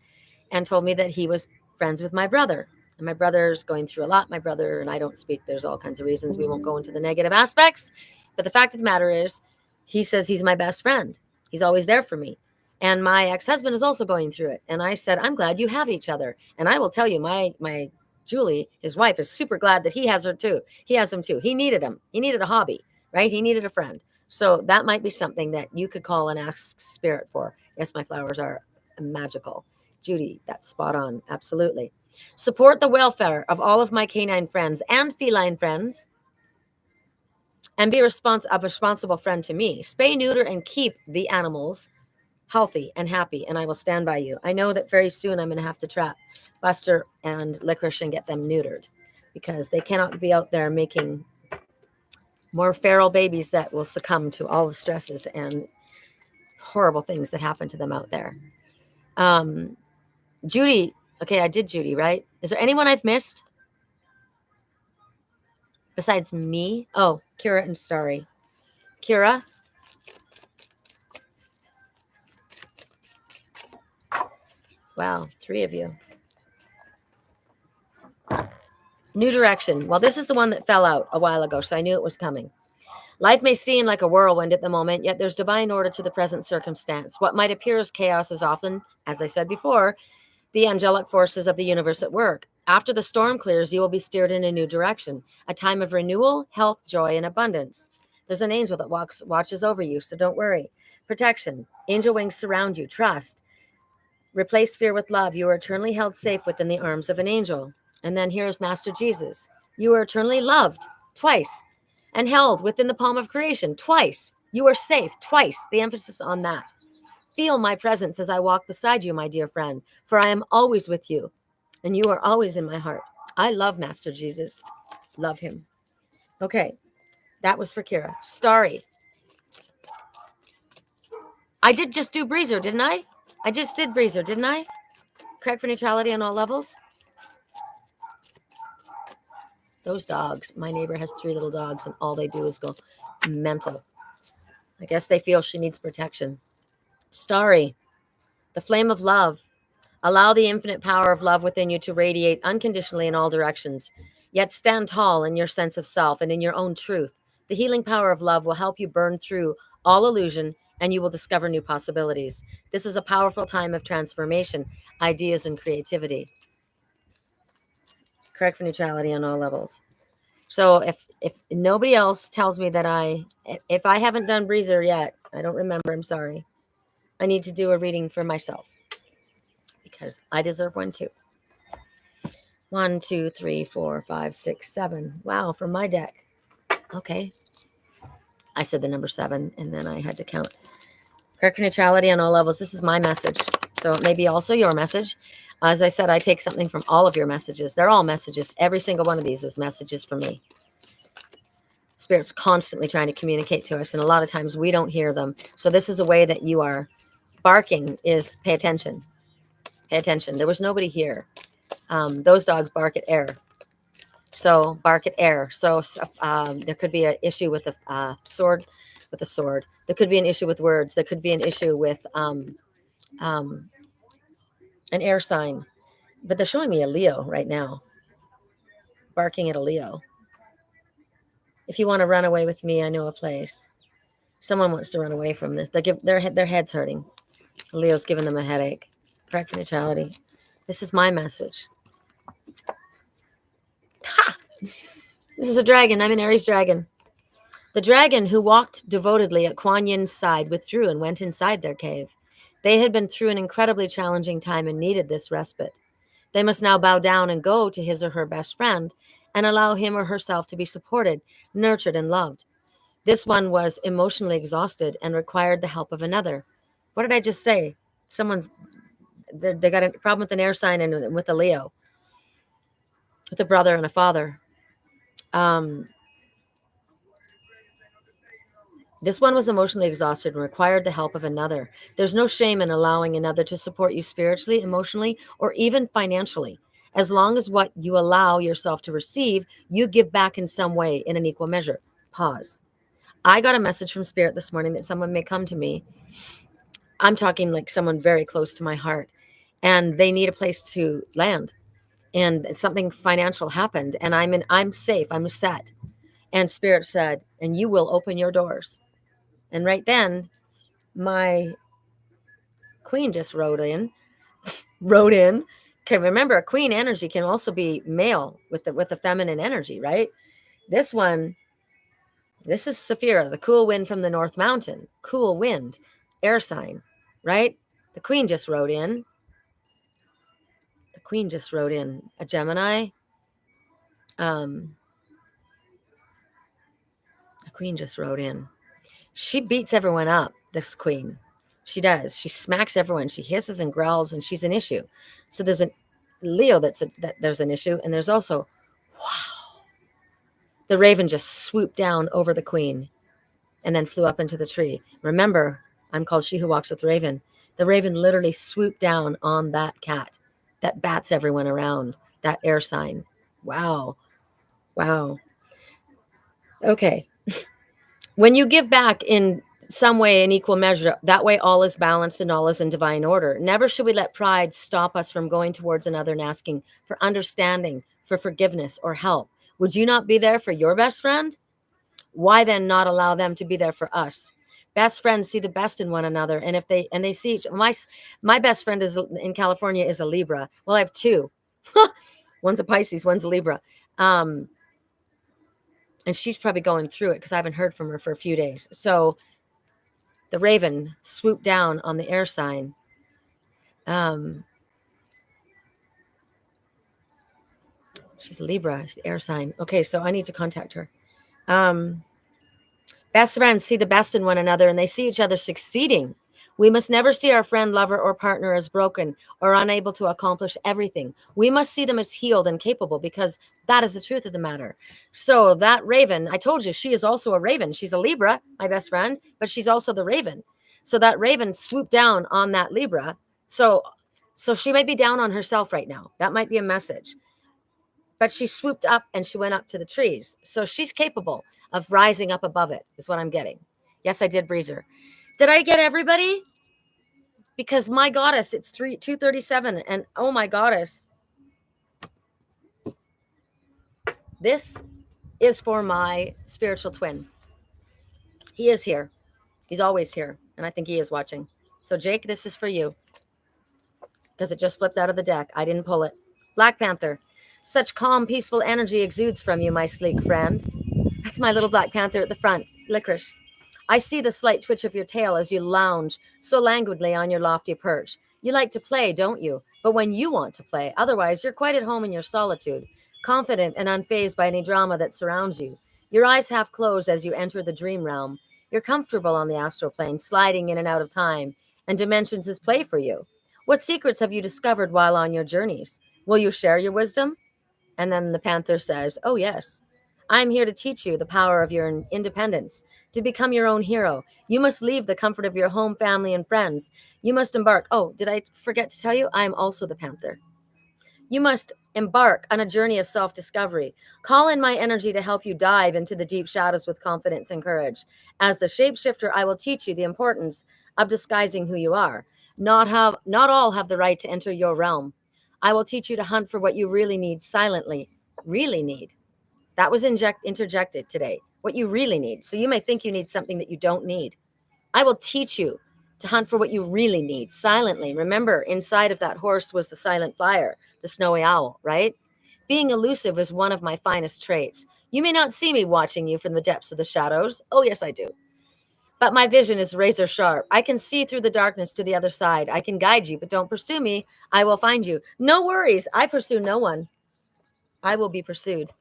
and told me that he was friends with my brother. And my brother's going through a lot. My brother and I don't speak. There's all kinds of reasons. We won't go into the negative aspects. But the fact of the matter is, he says he's my best friend. He's always there for me. And my ex-husband is also going through it. And I said, I'm glad you have each other. And I will tell you, my Julie, his wife, is super glad that he has her too. He has them too. He needed them. He needed a hobby, right? He needed a friend. So that might be something that you could call and ask spirit for. Yes, my flowers are magical. Judy, that's spot on. Absolutely. Support the welfare of all of my canine friends and feline friends, and be a responsible friend to me. Spay, neuter, and keep the animals healthy and happy, and I will stand by you. I know that very soon I'm going to have to trap Buster and Licorice and get them neutered, because they cannot be out there making more feral babies that will succumb to all the stresses and horrible things that happen to them out there. Judy, okay, I did Judy, right? Is there anyone I've missed besides me? Oh, Kira and Starry. Kira? Wow, 3 of you. New direction. Well, this is the one that fell out a while ago, so I knew it was coming. Life may seem like a whirlwind at the moment, yet there's divine order to the present circumstance. What might appear as chaos is often, as I said before, the angelic forces of the universe at work. After the storm clears, you will be steered in a new direction, a time of renewal, health, joy, and abundance. There's an angel that watches over you, so don't worry. Protection. Angel wings surround you. Trust. Replace fear with love. You are eternally held safe within the arms of an angel. And then here's Master Jesus. You are eternally loved twice and held within the palm of creation twice. You are safe twice. The emphasis on that. Feel my presence as I walk beside you, my dear friend, for I am always with you, and you are always in my heart. I love Master Jesus. Love him. Okay, that was for Kira. Starry. I did just do Breezer, didn't I? I just did Breezer, didn't I? Correct for neutrality on all levels. Those dogs. My neighbor has 3 little dogs, and all they do is go mental. I guess they feel she needs protection. Starry. The flame of love. Allow the infinite power of love within you to radiate unconditionally in all directions. Yet stand tall in your sense of self and in your own truth. The healing power of love will help you burn through all illusion, and you will discover new possibilities. This is a powerful time of transformation, ideas, and creativity. Correct for neutrality on all levels. So if nobody else tells me that if I haven't done Breezer yet, I don't remember, I'm sorry. I need to do a reading for myself, because I deserve one too. 1, 2, 3, 4, 5, 6, 7. Wow, from my deck. Okay. I said the number 7, and then I had to count. Correct for neutrality on all levels. This is my message. So it may be also your message. As I said, I take something from all of your messages. They're all messages. Every single one of these is messages from me. Spirit's constantly trying to communicate to us, and a lot of times we don't hear them. So this is a way that you are barking, is pay attention. Pay attention. There was nobody here. Those dogs bark at air. So bark at air. So there could be an issue with a sword. With a sword. There could be an issue with words. There could be an issue with an air sign. But they're showing me a Leo right now. Barking at a Leo. If you want to run away with me, I know a place. Someone wants to run away from this. Their head's hurting. Leo's giving them a headache. Correct for neutrality. This is my message. Ha! This is a dragon. I'm an Aries dragon. The dragon who walked devotedly at Kuan Yin's side withdrew and went inside their cave. They had been through an incredibly challenging time and needed this respite. They must now bow down and go to his or her best friend and allow him or herself to be supported, nurtured, and loved. This one was emotionally exhausted and required the help of another. What did I just say? They got a problem with an air sign and with a Leo, with a brother and a father. This one was emotionally exhausted and required the help of another. There's no shame in allowing another to support you spiritually, emotionally, or even financially. As long as what you allow yourself to receive, you give back in some way in an equal measure. Pause. I got a message from Spirit this morning that someone may come to me. I'm talking like someone very close to my heart. and they need a place to land, and something financial happened, and I'm safe, I'm set. And Spirit said, and you will open your doors. And right then, my queen just rode in. Okay, remember, a queen energy can also be male with the feminine energy, right? This one, this is Saphira, the cool wind from the North Mountain. Cool wind, air sign, right? The queen just rode in. The queen just rode in. A Gemini. A queen just rode in. She beats everyone up, this queen. She does. She smacks everyone. She hisses and growls, and she's an issue. So there's a Leo that there's an issue, and there's also, wow, the raven just swooped down over the queen and then flew up into the tree. Remember, I'm called She Who Walks with Raven. The raven literally swooped down on that cat that bats everyone around, that air sign. Wow. Wow. Okay. When you give back in some way in equal measure, that way all is balanced and all is in divine order. Never should we let pride stop us from going towards another and asking for understanding, for forgiveness, or help. Would you not be there for your best friend? Why then not allow them to be there for us? Best friends see the best in one another, and if they see my best friend is in California is a Libra. Well, I have two. One's a Pisces, one's a Libra. And she's probably going through it because I haven't heard from her for a few days. So the raven swooped down on the air sign. She's a Libra, it's the air sign. Okay, so I need to contact her. Best friends see the best in one another, and they see each other succeeding. We must never see our friend, lover, or partner as broken or unable to accomplish everything. We must see them as healed and capable, because that is the truth of the matter. So that raven, I told you, she is also a raven. She's a Libra, my best friend, but she's also the raven. So that raven swooped down on that Libra. So she might be down on herself right now. That might be a message. But she swooped up and she went up to the trees. So she's capable of rising up above it, is what I'm getting. Yes, I did, Breezer. Did I get everybody? Because my goddess, it's 2:37, and oh my goddess, this is for my spiritual twin. He is here. He's always here, and I think he is watching. So Jake, this is for you, because it just flipped out of the deck. I didn't pull it. Black Panther, such calm, peaceful energy exudes from you, my sleek friend. That's my little Black Panther at the front, Licorice. I see the slight twitch of your tail as you lounge so languidly on your lofty perch. You like to play, don't you? But when you want to play. Otherwise, you're quite at home in your solitude, confident and unfazed by any drama that surrounds you. Your eyes half closed as you enter the dream realm. You're comfortable on the astral plane, sliding in and out of time, and dimensions is play for you. What secrets have you discovered while on your journeys? Will you share your wisdom? And then the panther says, oh, yes. I'm here to teach you the power of your independence, to become your own hero. You must leave the comfort of your home, family, and friends. You must embark. Oh, did I forget to tell you? I am also the panther. You must embark on a journey of self-discovery. Call in my energy to help you dive into the deep shadows with confidence and courage. As the shapeshifter, I will teach you the importance of disguising who you are. Not all have the right to enter your realm. I will teach you to hunt for what you really need silently. Really need. That was interjected today. What you really need. So you may think you need something that you don't need. I will teach you to hunt for what you really need silently. Remember, inside of that horse was the silent fire, the snowy owl, right? Being elusive is one of my finest traits. You may not see me watching you from the depths of the shadows. Oh, yes, I do. But my vision is razor sharp. I can see through the darkness to the other side. I can guide you, but don't pursue me. I will find you. No worries. I pursue no one. I will be pursued.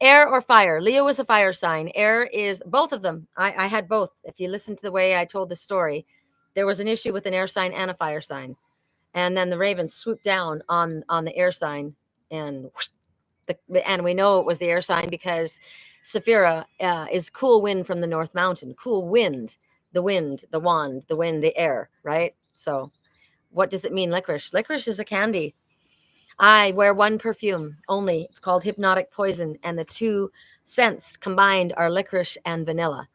Air or fire? Leo is a fire sign. Air is both of them. I had both. If you listen to the way I told the story, there was an issue with an air sign and a fire sign. And then the raven swooped down on the air sign, and whoosh, and we know it was the air sign because Saphira is cool wind from the North Mountain. Cool wind, the wand, the wind, the air, right? So what does it mean, licorice? Licorice is a candy. I wear one perfume only. It's called Hypnotic Poison, and the two scents combined are licorice and vanilla.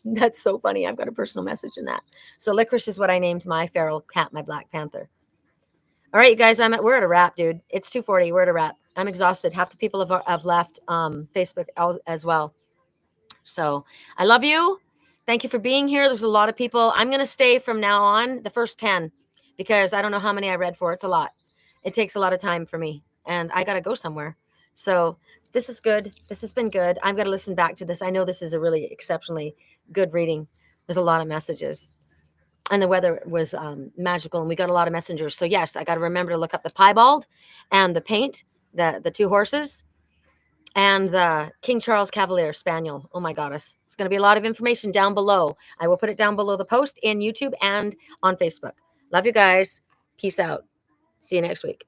That's so funny. I've got a personal message in that. So Licorice is what I named my feral cat, my Black Panther. All right, you guys, we're at a wrap, dude. It's 2:40. We're at a wrap. I'm exhausted. Half the people have left Facebook as well. So I love you. Thank you for being here. There's a lot of people. I'm going to stay from now on, the first 10, because I don't know how many I read for. It's a lot. It takes a lot of time for me, and I got to go somewhere. So this is good. This has been good. I've got to listen back to this. I know this is a really exceptionally good reading. There's a lot of messages. And the weather was magical, and we got a lot of messengers. So yes, I got to remember to look up the piebald and the paint, the two horses, and the King Charles Cavalier Spaniel. Oh my goddess. It's going to be a lot of information down below. I will put it down below the post in YouTube and on Facebook. Love you guys. Peace out. See you next week.